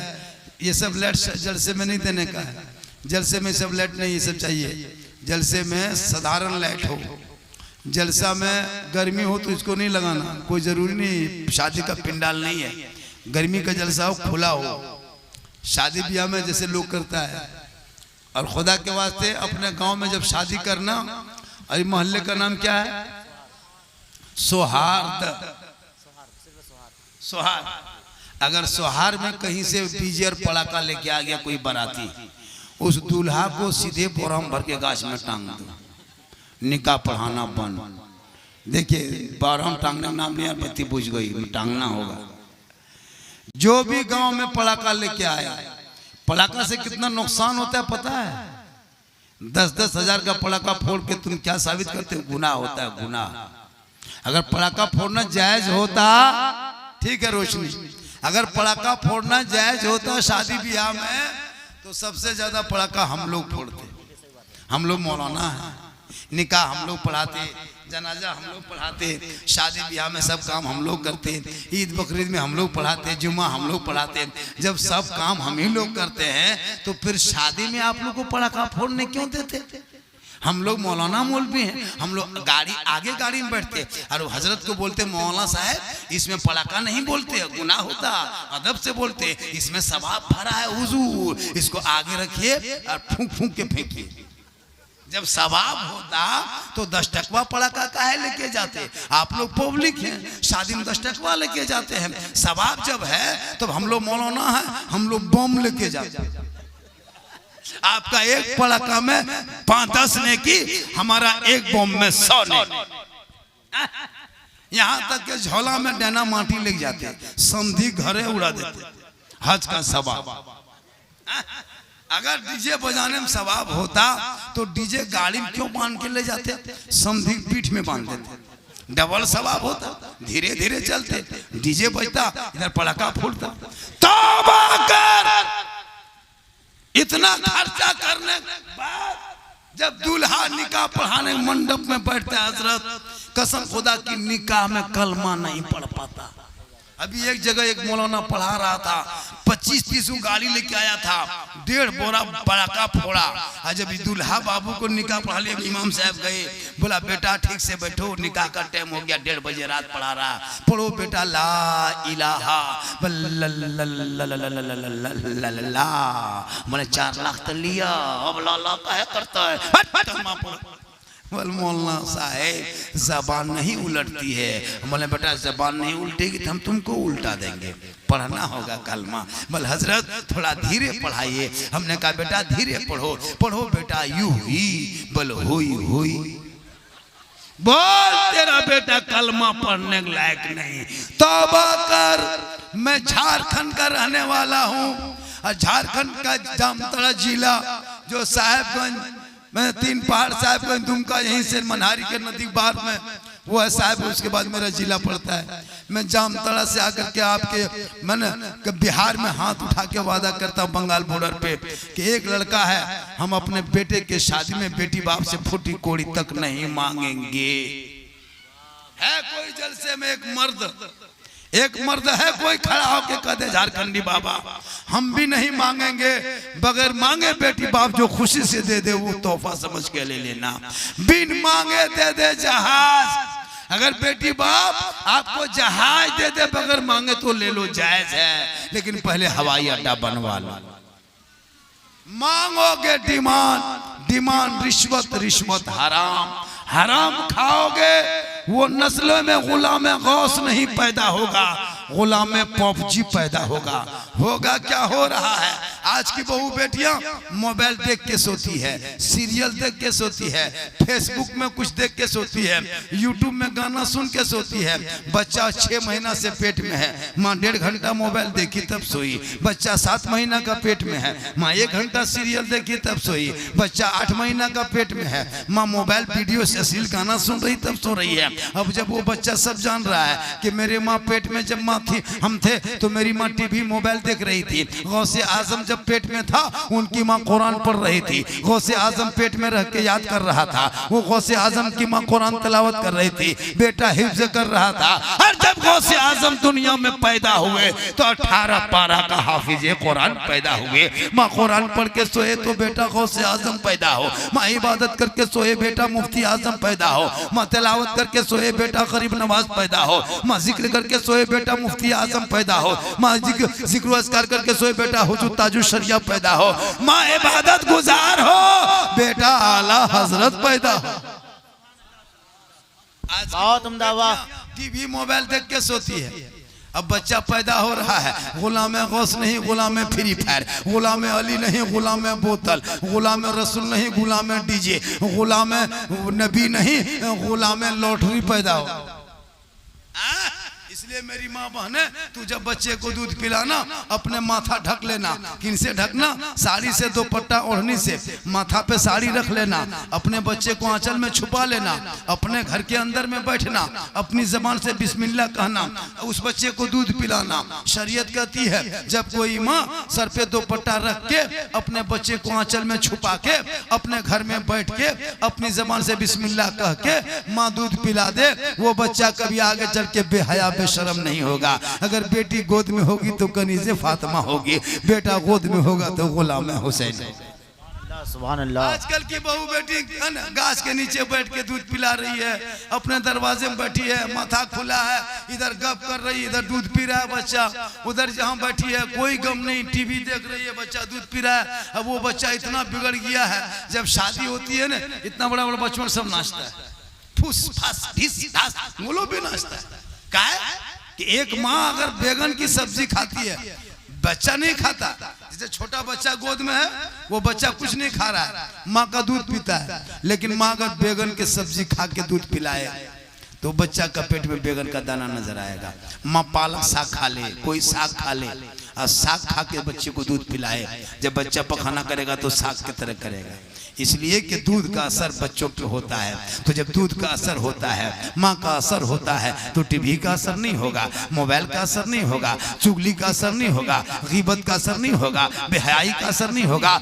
ये सब लेट जलसे में नहीं देने का है, जलसे में सब लेट नहीं, ये सब चाहिए। जलसे में साधारण लाइट हो, जलसा में गर्मी हो तो इसको नहीं लगाना, कोई जरूरी नहीं, शादी का पिंडाल नहीं है, गर्मी का जलसा हो, खुला हो। शादी ब्याह में जैसे लोग करता है, और खुदा के वास्ते अपने गांव में जब शादी करना, अरे मोहल्ले का नाम क्या है? सौहार्द। सौहार्द। अगर सौहार्द में कहीं से डीजे और पड़ाका लेके आ गया कोई बाराती, उस दूल्हा को सीधे बोराम भर के गाछ में टांग दो, निकाह पढ़ाना बंद। देखिए बोराम टांगने का नाम लिया, बत्ती बुझ गई, टांगना होगा। जो भी गांव में पड़ाका लेके आया, पड़ाका से कितना नुकसान होता है पता है? 10-10 हजार का पड़ाका फोड़ के तुम क्या साबित करते हो? गुनाह होता है, गुनाह। अगर पड़ाका फोड़ना जायज होता, ठीक है रोशनी, अगर पड़ाका फोड़ना जायज होता शादी ब्याह में, तो सबसे ज्यादा पड़ाका हम लोग फोड़ते। हम लोग मौलाना है, निकाह हम लोग पढ़ाते, जनाजा हम लोग पढ़ाते, शादी ब्याह में सब काम हम लोग करते, ईद बकरीद में हम लोग पढ़ाते, जुम्मा हम लोग पढ़ाते। जब सब काम हम ही लोग करते हैं, तो फिर शादी में आप लोग को पड़ाका फोड़ने क्यों देते? हम लोग मौलाना मौलवी हैं, हम लोग गाड़ी आगे गाड़ी में बैठते और हजरत को बोलते मौलाना साहब इसमें पड़ाका नहीं बोलते, गुनाह होता, अदब से बोलते, इसमें सवाब भरा है हुजूर, इसको आगे रखिए और फूंक फूंक के फेंकिए। जब सवाब होता तो 10 टकवा पड़ाका काहे लेके जाते? आप लोग पब्लिक हैं, शादी में 10 टकवा लेके जाते हैं। सवाब जब है तो हम लोग मौलाना है, हम लोग बम लेके जाते हैं। आपका एक पड़ाका में 5-10 ने की, हमारा एक बम में 100 ने। यहाँ तक के झोला में डैना माटी ले जाते, संधि घरे उड़ा देते। हज का सवाब। अगर डीजे बजाने में सवाब होता तो डीजे गाड़ी में क्यों बांध के ले जाते? संधि पीठ में बांध देते, डबल सवाब होता। धीरे धीरे चलते, डीजे बजता, इधर पड़ाका फूटता। तौबा कर, इतना खर्चा करने के बाद जब दूल्हा निकाह पढ़ाने मंडप में बैठता है, हजरत कसम खुदा की निकाह में कलमा नहीं पढ़ पाता। अभी एक जगह एक मौलाना पढ़ा रहा था, 25-30 गाड़ी लेके आया था, 1.5 बोरा पड़ाका फोड़ा। और जब दूल्हा बाबू को निकाह पढ़ा लिया, इमाम साहब गए, बोला बेटा ठीक से बैठो, निकाह का टाइम हो गया, 1:30 बजे रात पढ़ा रहा, पढ़ो बेटा ला इलाहा ला। मैंने 4 लाख तो लिया, अब ला काहे करता है? मौलाना साहब जबान नहीं उलटती है। बोले बेटा जबान नहीं उल्टेगी तो हम तुमको उल्टा देंगे, पढ़ना होगा कलमा। बोले हजरत थोड़ा धीरे पढ़ाइए। हमने कहा बेटा धीरे पढ़ो, पढ़ो बेटा यू ही, बोलो हुई हुई। बोल तेरा बेटा कलमा पढ़ने के लायक नहीं, तौबा कर। मैं झारखंड का रहने वाला हूँ, और झारखंड का जामताड़ा जिला जो साहेबगंज में 3 पहाड़ साहेबगंज दुमका, यहीं से मनहारी के नदी बार में वो है साहब, उसके बाद मेरा जिला पड़ता है। मैं जामताड़ा से आकर के आपके मैंने बिहार में हाथ उठा के वादा करता हूँ बंगाल बॉर्डर पे कि एक लड़का है, हम अपने बेटे के शादी में बेटी बाप से फूटी कोड़ी तक नहीं मांगेंगे। है कोई जलसे में एक मर्द है कोई खड़ा होके कह दे झारखंडी बाबा हम भी नहीं मांगेंगे, बगैर मांगे बेटी बाप जो खुशी से दे दे वो तोहफा समझ के ले लेना, बिन मांगे दे दे जहाज। अगर बेटी बाप आपको जहाज दे दे बगैर मांगे तो ले लो, जायज है, लेकिन पहले हवाई अड्डा बनवा लो। मांगोगे डिमांड रिश्वत हराम खाओगे, वो नस्लों में गुलाम गौस नहीं पैदा होगा, गुलाम पॉपजी पैदा होगा। क्या हो रहा है? आज की बहू बेटियां मोबाइल देख के सोती है, सीरियल देख के सोती है, फेसबुक में कुछ देख के सोती है, यूट्यूब में गाना सुन के सोती है। बच्चा 6 महीना से पेट में है, माँ 1.5 घंटा मोबाइल देखी तब सोई। बच्चा 7 महीना का पेट में है, माँ 1 घंटा सीरियल देखी तब सोई। बच्चा 8 महीना का पेट में है, माँ मोबाइल वीडियो से अश्लील गाना सुन रही तब सो रही है। अब जब वो बच्चा सब जान रहा है कि मेरे माँ पेट में जब माँ थी हम थे तो मेरी माँ टीवी मोबाइल देख रही थी, गौसे आजम जब पेट में था उनकी माँ कुरान पढ़ रही थी, गौसे आजम पेट में रह के याद कर रहा था, वो गौसे आजम की माँ कुरान तिलावत कर रही थी, बेटा हिफ्ज कर रहा था। और जब गौसे आजम दुनिया में पैदा हुए तो 18 पारा का हाफिज कुरान पैदा हुए। माँ कुरान पढ़ के सोए तो बेटा गौसे आजम पैदा हो, माँ इबादत करके सोए बेटा मुफ्ती आजम पैदा हो, माँ तिलावत करके सोए बेटा गरीब नवाज पैदा हो, माँ जिक्र करके सोए बेटा मुफ्ती आजम पैदा हो, माँ जिक्र अस्कार करके सोए बेटा हुजूर ताजुल शरिया पैदा हो, माँ इबादत गुजार हो बेटा आला हजरत पैदा हो।
बहुत उम्दा वाह।
टीवी मोबाइल देख के सोती है। अब बच्चा पैदा हो रहा है, गुलाम गौस नहीं गुलाम फ्री फायर, गुलाम अली नहीं गुलाम बोतल, गुलाम रसूल नहीं गुलाम डीजे, गुलाम नबी नहीं गुलाम लॉटरी पैदा हो। इसलिए मेरी माँ बहने, तू जब बच्चे को दूध पिलाना अपने माथा ढक लेना। किन से ढकना? साड़ी से, दुपट्टा ओढ़नी से। माथा पे साड़ी रख लेना, अपने बच्चे को आंचल में छुपा लेना, अपने घर के अंदर में बैठना, अपनी जबान से बिस्मिल्लाह कहना, उस बच्चे को दूध पिलाना। शरीयत कहती है जब कोई माँ सर पे दुपट्टा रख के अपने बच्चे को आंचल में छुपा के अपने घर में बैठ के अपनी जबान से बिस्मिल्लाह कह के माँ दूध पिला दे, वो बच्चा कभी आगे चल के बेहया शर्म नहीं होगा। अगर बेटी गोद में होगी तो कनीज़े फातिमा होगी, बेटा गोद में होगा तो गुलाम हुसैन।
सुभान अल्लाह।
आजकल की बहू बेटी गाछ के नीचे बैठ के दूध पिला रही है, अपने दरवाजे में बैठी है, माथा खुला है, इधर गप कर रही है, इधर दूध पी रहा है बच्चा, उधर जहाँ बैठी है कोई गम नहीं, टीवी देख रही है, बच्चा दूध पी रहा है। अब वो बच्चा इतना बिगड़ गया है, जब शादी होती है ना इतना बड़ा बड़ा बचपन सब नाचता है, फुस फास ढिस ढास वो लोग भी नाचता है। क्या है कि एक माँ अगर बैगन की सब्जी खाती है, बच्चा नहीं खाता, जैसे छोटा बच्चा गोद में है वो बच्चा कुछ नहीं खा रहा है, माँ का दूध पीता है, लेकिन माँ अगर बैगन की सब्जी खा के दूध पिलाए तो बच्चा का पेट में बैगन का दाना नजर आएगा। माँ पालक साग खा ले, कोई साग खा ले और साग खा के बच्चे को दूध पिलाए, जब बच्चा पखाना करेगा तो साग की तरह करेगा। इसलिए कि दूध का असर बच्चों पे होता है, तो जब दूध का असर होता है, माँ का असर होता है, तो टीवी का असर नहीं होगा, मोबाइल का असर नहीं होगा, चुगली का असर नहीं होगा, गीबत का असर नहीं होगा, बेहयाई का असर नहीं होगा।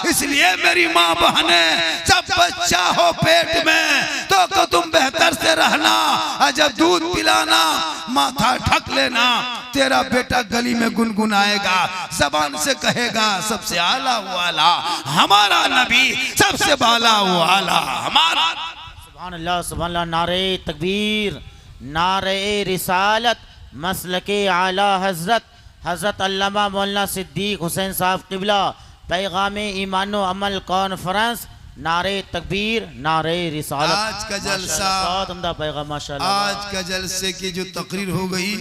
इसलिए मेरी माँ बहने, जब बच्चा हो पेट में तो तुम बेहतर से रहना, और जब दूध पिलाना माथा ढक लेना, तेरा बेटा गली में गुनगुनाएगा, जबान से कहेगा सबसे आला वाला हमारा नबी, सबसे बाला वाला हमारा।
सुभान अल्लाह सुभान अल्लाह। नारे तकबीर, नारे रिसालत, मसलके आला हजरत हजरत अल्लामा मौलाना सिद्दीक हुसैन साहब क़िबला, पैगाम ईमान व अमल कॉन्फ्रेंस, नारे तकबीर, नारे रिसालत।
आज का जलसा,
बहुत उम्दा पैगाम माशाअल्लाह।
आज का जलसे की जो तकरीर हो गई,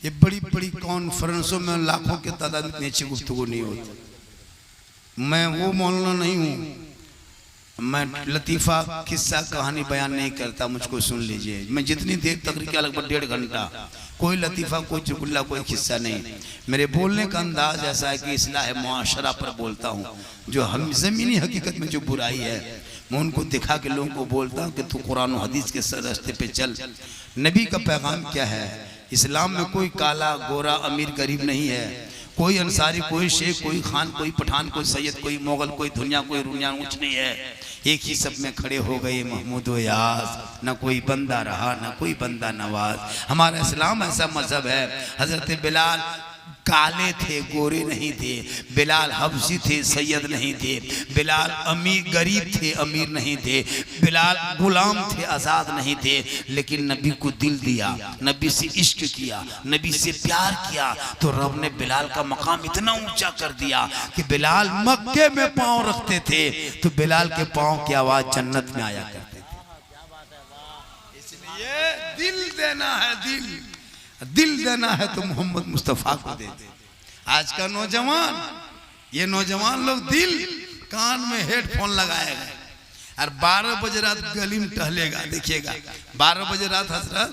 ये बड़ी बड़ी कॉन्फ्रेंसों में लाखों के तादाद में नीचे गुफ्तगू नहीं होती। मैं वो मौलाना नहीं हूँ, मैं लतीफ़ा किस्सा कहानी बयान नहीं करता, मुझको सुन लीजिए। मैं जितनी देर तकरीर किया लगभग 1.5 घंटा, कोई लतीफ़ा, कोई चुगला, कोई किस्सा नहीं। मेरे बोलने का अंदाज ऐसा है कि इस्लाह मुआशरा पर बोलता हूँ, जो हम ज़मीनी हकीकत में जो बुराई है मैं उनको दिखा के लोगों को बोलता हूँ कि तू कुरान और हदीस के रास्ते पे चल। नबी का पैगाम क्या है? इस्लाम में कोई काला गोरा अमीर गरीब नहीं है, कोई अंसारी, कोई शेख, कोई खान, कोई पठान, कोई सैयद, कोई मुगल, कोई दुनिया, कोई रुनिया ऊंच नहीं है। एक ही सब में खड़े हो गए महमूद व यास, न कोई बंदा रहा न कोई बंदा नवाज। हमारा इस्लाम ऐसा मजहब है। हजरत बिलाल काले थे, गोरे नहीं थे। बिलाल हबशी थे, सैयद नहीं थे। बिलाल अमीर गरीब थे, अमीर नहीं थे। बिलाल गुलाम थे, आज़ाद नहीं थे। लेकिन नबी को दिल दिया, नबी से इश्क किया, नबी से प्यार किया, तो रब ने बिलाल का मकाम इतना ऊंचा कर दिया कि बिलाल मक्के में पांव रखते थे तो बिलाल के पांव की आवाज जन्नत में आया करते थे। इसलिए दिल देना है, दिल देना है तो मोहम्मद मुस्तफ़ा को दे दे। आज का नौजवान, ये नौजवान लोग दिल कान में हेडफोन लगाएगा और 12 बजे रात गली में टहलेगा। देखिएगा 12 बजे रात हजरत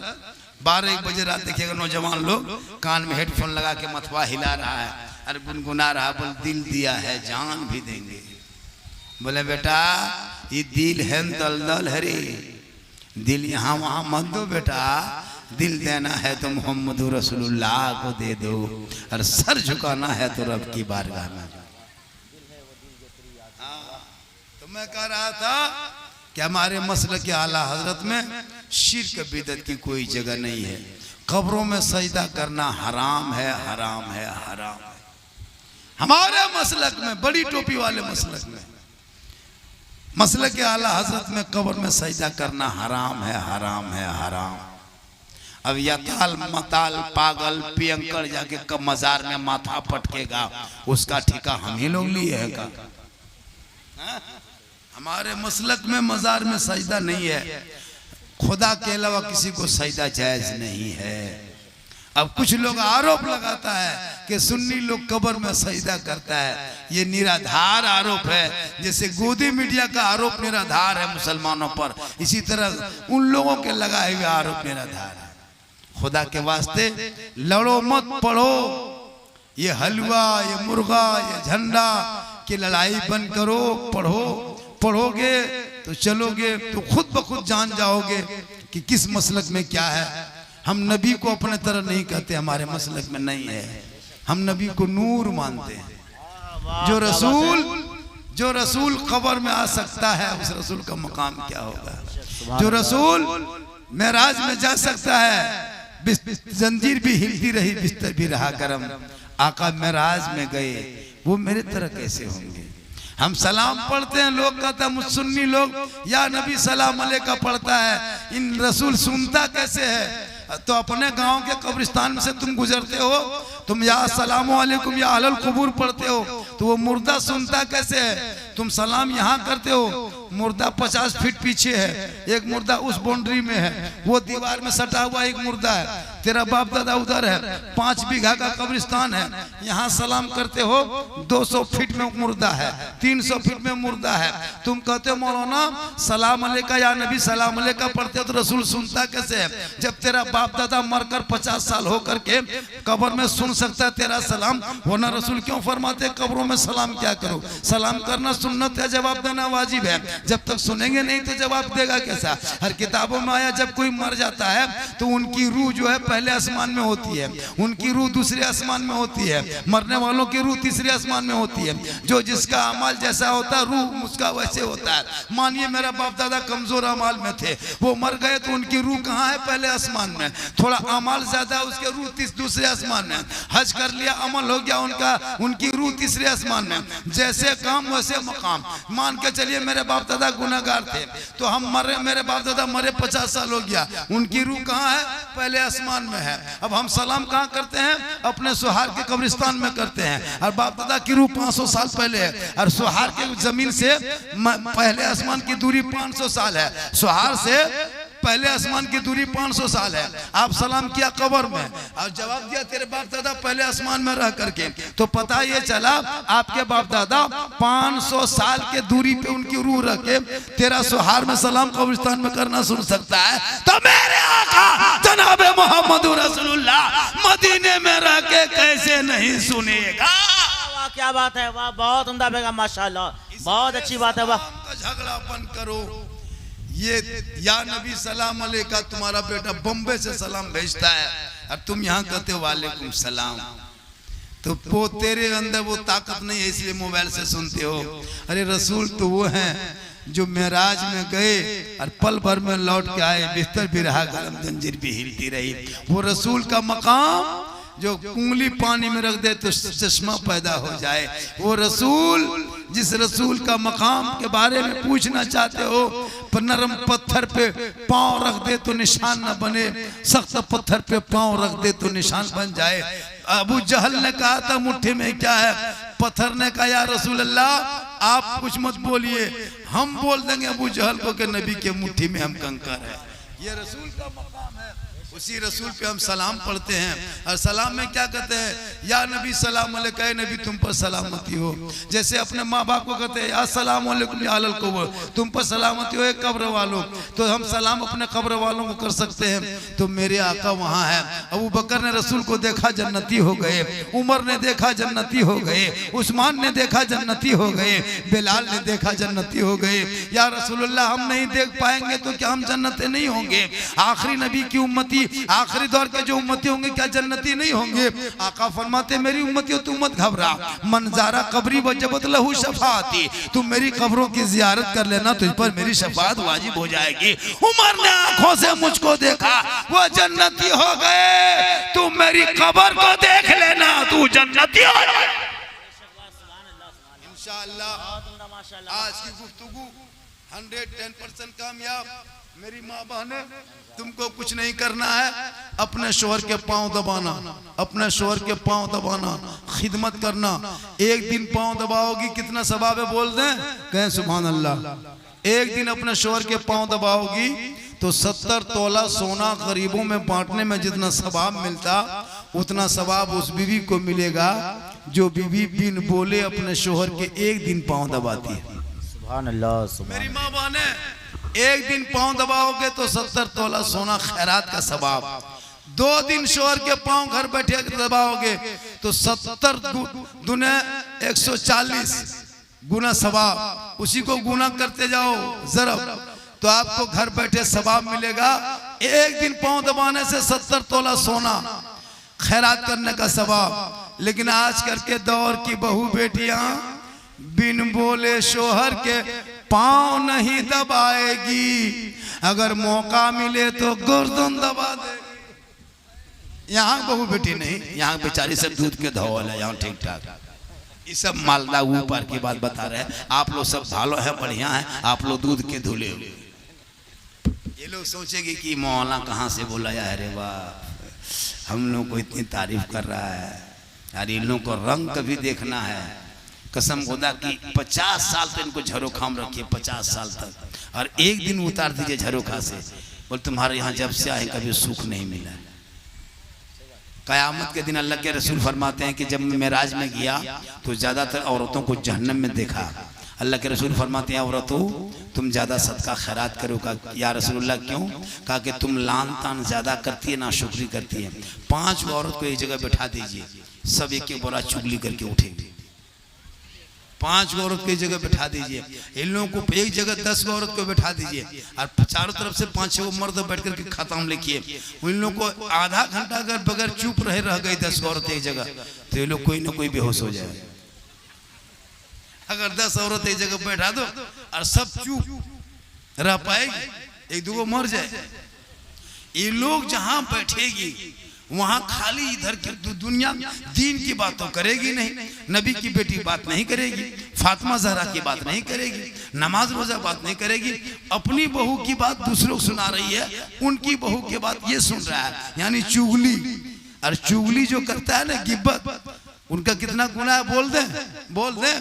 12-1 बजे रात देखिएगा नौजवान लोग कान में हेडफोन लगा के मथवा हिला रहा है और गुनगुना रहा, बोल दिल दिया है जान भी देंगे। बोले बेटा ये दिल है दलदल है रे, दिल यहाँ वहाँ मत दो बेटा, दिल देना है तो मोहम्मद रसूलुल्लाह को दे दो और सर झुकाना है तो रब की बारगाह में। तो मैं कह रहा था कि हमारे मसलक के आला हजरत में शिर्क बिदअत की कोई जगह नहीं है। कब्रों में सजदा करना हराम है, हराम है, हराम है। हमारे मसलक में, बड़ी टोपी वाले मसलक में, मसलक के आला हजरत में कब्र में सजदा करना हराम है, हराम है, हराम। अब यताल मताल पागल पियंकर जाके कब मजार में माथा पटकेगा, उसका ठिका हम ही लोग लिए है का? हमारे मसलक में मजार में सजदा नहीं है, खुदा के अलावा किसी को सजदा जायज नहीं है। अब कुछ लोग आरोप लगाता है कि सुन्नी लोग कब्र में सजदा करता है, ये निराधार आरोप है। जैसे गोदी मीडिया का आरोप निराधार है मुसलमानों पर, इसी तरह उन लोगों के लगाए हुए आरोप निराधार है। खुदा के वास्ते लड़ो मत, पढ़ो। ये हलवा, ये मुर्गा, ये झंडा की लड़ाई बंद करो, पढ़ो। पढ़ोगे तो चलोगे तो खुद ब खुद जान जाओगे कि किस मसलक में क्या है। हम नबी को अपने तरह नहीं कहते, हमारे मसलक में नहीं है। हम नबी को नूर मानते हैं। जो रसूल कब्र में आ सकता है, उस रसूल का मकाम क्या होगा? जो रसूल मेराज में जा सकता है, जंजीर भी हिलती रही, बिस्तर भी रहा गरम, आका मेराज में गए, वो मेरे तरह कैसे होंगे? हम सलाम पढ़ते हैं, लोग कहते हैं सुन्नी लोग या नबी सलाम अलैका पढ़ता है, इन रसूल सुनता कैसे है? तो अपने गांव के कब्रिस्तान में से तुम गुजरते हो, तुम या सलामो अलैकुम या अहलल कुबूर पढ़ते हो, तो वो मुर्दा सुनता कैसे है? तुम सलाम यहाँ करते हो, मुर्दा 50 फीट पीछे है, एक मुर्दा उस बाउंड्री में है, वो दीवार में सटा हुआ एक मुर्दा है, तेरा बाप दादा उधर है, 5 बीघा का कब्रिस्तान है, यहाँ सलाम करते हो, 200 फीट में मुर्दा है, 300 फीट में मुर्दा है। तुम कहते हो मौलाना सलाम अलैका या नबी सलाम अलैका पढ़ते हो तो रसूल सुनता कैसे है? जब तेरा बाप दादा मरकर 50 साल होकर के कब्र में सुन सकता है तेरा सलाम, वरना रसूल क्यों फरमाते कब्रों में सलाम क्या करो? सलाम करना सुन्नत है, जवाब देना वाजिब है। जब तक सुनेंगे नहीं तो जवाब देगा कैसा? हर किताबों में आया जब कोई मर जाता है तो उनकी रूह जो है पहले आसमान में होती है, उनकी रूह दूसरे आसमान में होती है, मरने वालों की रूह तीसरे आसमान में होती है। जो जिसका अमाल जैसा होता है रूह उसका वैसे होता है। मानिए मेरा बाप दादा कमजोर अमाल में थे, वो मर गए तो उनकी रूह कहाँ है? पहले आसमान में। थोड़ा अमाल ज्यादा, उसके रूह दूसरे आसमान में। हज कर लिया, अमल हो गया उनका, उनकी रूह तीसरे आसमान में। जैसे काम वैसे मकाम। मान के चलिए मेरे बाप दादा गुनाहगार थे तो हम मरे, मेरे बाप दादा मरे 50 साल हो गया, उनकी रूह कहाँ है? पहले आसमान में है। अब हम सलाम कहाँ करते हैं? अपने सुहार के कब्रिस्तान में करते हैं, और बाप दादा की रूह 500 साल पहले है, और सुहार के जमीन से पहले आसमान की दूरी 500 साल है। सुहार से पहले आसमान की दूरी 500 साल है। आप सलाम किया कब्र में और जवाब दिया तेरे बाप दादा पहले आसमान में रह करके, तो पता ये चला आपके बाप दादा 500 साल के दूरी पे उनकी रूह रख के तेरा सुहार में सलाम कब्रिस्तान में करना सुन सकता है, तो मेरे आका जनाब मोहम्मद रसूलुल्लाह मदीने में रह के कैसे नहीं सुनेगा?
क्या बात है, वाह, बहुत उम्दा बेगम, माशाल्लाह, बहुत अच्छी बात है, वाह।
झगड़ा बंद करो। ये या नबी सलाम अलैका तुम्हारा बेटा बम्बे से सलाम भेजता है और तुम यहाँ कहते हो वालेकुम सलाम। तो वो तेरे अंदर वो ताकत नहीं है इसलिए मोबाइल से सुनते हो। अरे रसूल तो वो हैं जो मेराज में गए और पल भर में लौट के आए, बिस्तर भी रहा गरम, जंजीर भी हिलती रही। वो रसूल का मकाम जो उंगली पानी में रख दे तो चश्मा पैदा हो जाए। वो रसूल, जिस रसूल का मकाम के बारे में पूछना चाहते हो, पर नरम पत्थर पे पांव रख दे तो निशान न बने, सख्त पत्थर पे पांव रख दे तो निशान बन जाए। अबू जहल ने कहा था मुट्ठी में क्या है, पत्थर ने कहा या रसूल अल्लाह आप कुछ मत बोलिए, हम बोल देंगे अबू जहल को कि नबी के मुट्ठी में हम कंकर है। ये रसूल का मकाम है, उसी रसूल पे हम सलाम पढ़ते हैं। और सलाम में क्या कहते हैं, या नबी सलाम अलैका, नबी तुम पर सलामती हो। जैसे अपने माँ बाप को कहते हैं या सलाम अलैकुम या अलल कब्र, तुम पर सलामती हो कब्र वालों, तो हम सलाम अपने कब्र वालों को कर सकते हैं। तो मेरे आका वहाँ है। अबू बकर ने रसूल को देखा जन्नती हो गए, उमर ने देखा जन्नती हो गए, उस्मान ने देखा जन्नती हो गए, बिलाल ने देखा जन्नती हो गए। या रसूलुल्लाह हम नहीं देख पाएंगे तो क्या हम जन्नती नहीं होंगे? आखिरी नबी की उम्मती, आखिरी दौर के जो उम्मती होंगे क्या जन्नती नहीं होंगे? आका फरमाते मेरी उम्मती हो तुम मत घबरा, मंजारा कब्री वजबत लहू शफाती, तुम मेरी कब्रों की जियारत कर लेना तुझ पर मेरी शफात वाजिब हो जाएगी। उमर ने आंखों से मुझको देखा, वो जन्नती हो गए, तुम मेरी कब्र को देख लेना तू जन्नती हो जाए इंशाअल्लाह। आज की गुफ्तगू 110% कामयाब। मेरी माँ बहने, तुमको कुछ नहीं करना है, अपने शोहर के पांव दबाना, अपने शोहर के पांव दबाना, खिदमत करना। एक दिन पांव दबाओगी कितना सवाब है बोल दें, कहें सुभान अल्लाह। एक दिन अपने शोहर के पांव दबाओगी तो 70 तोला सोना गरीबों में बांटने में जितना सवाब मिलता, उतना सवाब उस बीवी को मिलेगा जो बीवी बिन बोले अपने शोहर के एक दिन पांव दबाती है।
सुभान अल्लाह।
मेरी माँ बहने, एक दिन पांव दबाओगे तो 70 तोला सोना खैरात का सवाब। 2 दिन शोहर के पांव घर बैठे दबाओगे तो 70 दुने 140 गुना सवाब। उसी को गुना करते जाओ जरा तो आपको घर बैठे सवाब मिलेगा। एक दिन पांव दबाने से 70 तोला सोना खैरात करने का सवाब। लेकिन आजकल के दौर की बहू बेटियां बिन बोले शोहर के पांव नहीं दबाएगी, अगर मौका मिले तो गर्दन दबा देगी। यहाँ बहू बेटी नहीं, यहाँ बेचारी सब दूध के धौल है, यहाँ ठीक ठाक। ये सब मालदा ऊपर की बात बता रहे हैं। आप लोग सब भालो है, बढ़िया है, आप लोग दूध के धुले हुए। ये लोग सोचेंगे कि मौला कहाँ से बोला है, अरे वाह हम लोग को इतनी तारीफ कर रहा है। अरे इन लोग को रंग कभी देखना है। कसम खुदा की 50 साल तो इनको झरोखा में रखिए, 50 साल तक, और एक दिन उतार दीजिए झरोखा से, बोल तुम्हारे यहाँ जब से आए कभी सुख नहीं मिला। कयामत के दिन अल्लाह के रसूल फरमाते हैं कि जब मैं मेराज में गया तो ज्यादातर औरतों को जहन्नम में देखा। अल्लाह के रसूल फरमाते हैं औरतों तुम ज्यादा सदका खैरात करो। का या रसूलुल्लाह क्यों? कहा कि तुम लान तान ज्यादा करती है, नाशुक्री करती है। 5 औरत को एक जगह बैठा दीजिए, सब एक एक बोरा चुगली करके उठेंगे। 5 औरत को एक जगह बैठा दीजिए, इन लोगों को एक जगह 10 औरत को बैठा दीजिए और चारों तरफ से 5-6 मर्द बैठ करके खत्म लिखिए। उन लोगों को आधा घंटा अगर बगैर चुप रह गई 10 औरत एक जगह तो ये लोग कोई ना कोई बेहोश हो जाए। अगर 10 औरत एक जगह बैठा दो और सब चुप रह पाएगी, एक दो मर जाए। ये लोग जहां बैठेगी वहां खाली इधर की दुनिया दीन की बात तो करेगी नहीं, नबी की बेटी बात नहीं करेगी, फातिमा जहरा की बात नहीं करेगी, नमाज रोजा बात नहीं करेगी, अपनी बहू की बात दूसरों को सुना रही है, उनकी बहू की बात ये सुन रहा है, यानी चुगली। और चुगली जो करता है ना गिब्बत, उनका कितना गुनाह है बोल दे।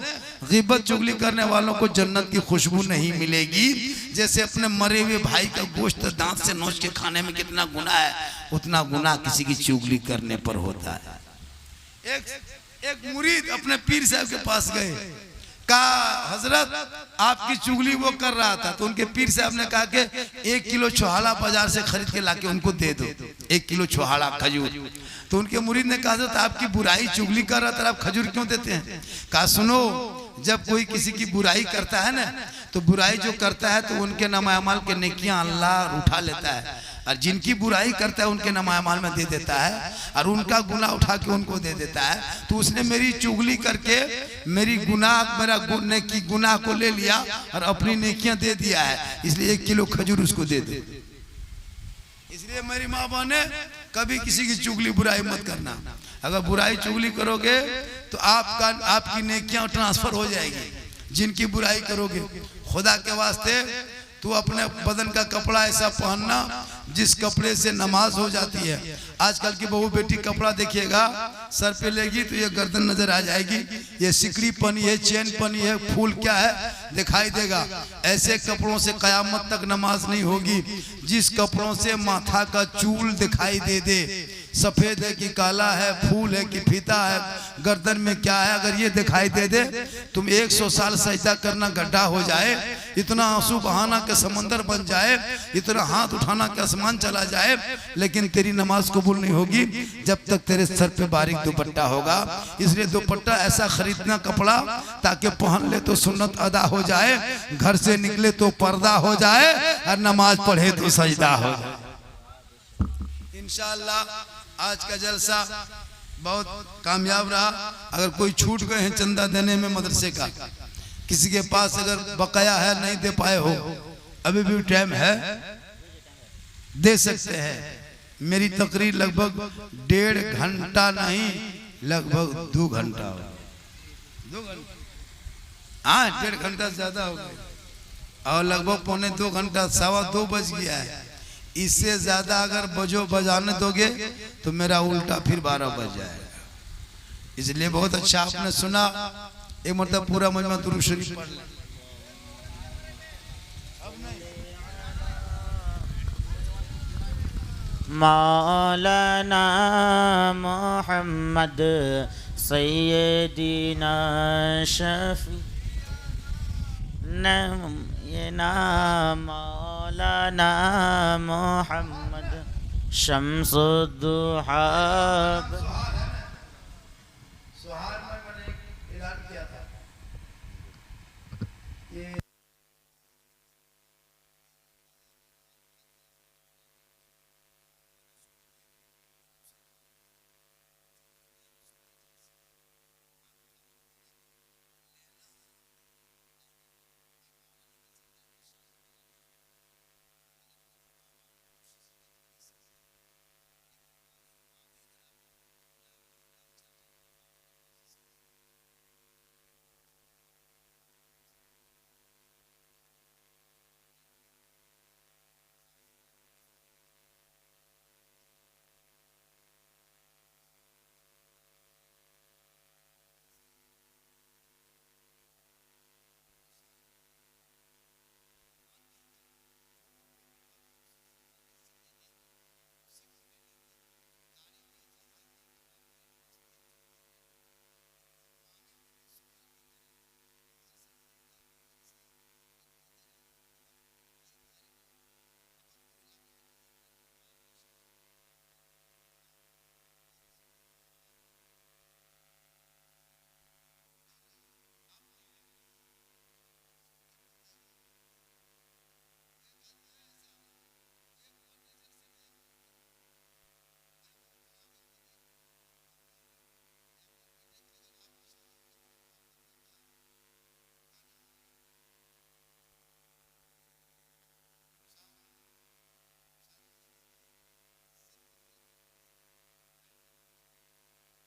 गिब्बत चुगली करने वालों को जन्नत की खुशबू नहीं मिलेगी। जैसे अपने मरे हुए भाई का गोश्त दांत से नोच के खाने में कितना गुनाह है, उतना गुनाह किसी की चुगली करने पर होता है। एक मुरीद अपने पीर साहब के पास गए, कहा हजरत आपकी चुगली वो कर रहा था। तो उनके पीर साहब ने कहा कि 1 किलो छुहाड़ा बाजार से खरीद के लाके उनको दे दो, 1 किलो छुहाड़ा खजूर। तो उनके मुरीद ने कहा हजरत आपकी बुराई चुगली कर रहा था, आप खजूर क्यों देते हैं? कहा सुनो, जब कोई किसी की बुराई करता है ना तो बुराई जो करता है तो उनके नामा अमाल के नेकियां अल्लाह उठा लेता है, और जिनकी बुराई करता है उनके नामा अमाल में दे देता है, और उनका गुनाह उठा के उनको दे देता है। तो उसने मेरी चुगली करके मेरी मेरा नेकी गुनाह को ले लिया और अपनी नेकियां दे दिया है, इसलिए 1 किलो खजूर उसको दे दे। इसलिए मेरी माँ बहने कभी किसी की चुगली बुराई मत करना। अगर बुराई चुगली करोगे तो आपकी नेकियां ट्रांसफर हो जाएगी। जिनकी बुराई करोगे, खुदा के वास्ते तू अपने बदन का कपड़ा ऐसा पहनना जिस कपड़े से नमाज हो जाती है। आजकल की बहू बेटी कपड़ा देखिएगा, सर पे लेगी तो ये गर्दन नजर आ जाएगी, ये सिकड़ी पनी है, चैन पनी है, फूल क्या है दिखाई देगा। ऐसे कपड़ों से कयामत तक नमाज नहीं होगी। जिस कपड़ों से माथा का चूल दिखाई दे दे, सफेद है कि काला है, फूल है कि फीता है, गर्दन में क्या है, अगर ये दिखाई दे दे, तुम 100 साल सजदा करना गड्ढा हो जाए, इतना आंसू बहाना का समंदर बन जाए, इतना हाथ उठाना का आसमान चला जाए, लेकिन तेरी नमाज कबूल नहीं होगी जब तक तेरे सर पे बारीक दुपट्टा होगा। इसलिए दुपट्टा ऐसा खरीदना कपड़ा ताकि पहन ले तो सुन्नत अदा हो जाए, घर से निकले तो पर्दा हो जाए, और नमाज पढ़े तो सजदा हो जाए। इंशाअल्लाह आज का जलसा बहुत कामयाब रहा। अगर कोई छूट गए हैं चंदा देने में मदरसे का, किसी के पास अगर बकाया है नहीं दे पाए हो, अभी भी टाइम है, दे सकते हैं। मेरी तकरीर लगभग 1.5 घंटा नहीं, लगभग 2 घंटा हो, 2 घंटा, हाँ 1.5 घंटा ज्यादा हो गया, और लगभग 1.25 घंटा, 2:15 बज गया है। इससे ज्यादा अगर बजाने दोगे तो मेरा उल्टा फिर 12 बज जाएगा। इसलिए बहुत अच्छा आपने सुना, एक मतलब पूरा मजमा दुरूद शरीफ पढ़ लें।
मौलाना मोहम्मद सैयदीना शफी नमयना मौलाना मोहम्मद शम्सुद्दुहा।
सुहार में मैंने ऐलान किया था, ये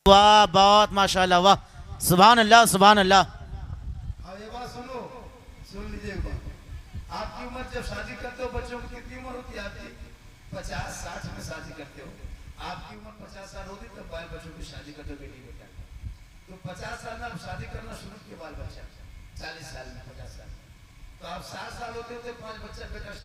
वाह, बहुत माशाल्लाह, वाह, सुभान अल्लाह सुभान अल्लाह।
अब ये बात सुन लीजिए। आपकी उम्र जब शादी करते हो, बच्चों की कितनी उम्र होती है आपकी? 50-60 में शादी करते हो। आपकी उम्र 50 साल होगी तब बाल बच्चों की शादी करते हो, बेटी बेटा। तो 50 साल में आप शादी करना शुरू किए, बाल बच्चा 40 साल में, 50 साल, तो आप 60 साल होते हो तो 5 बच्चा बेटा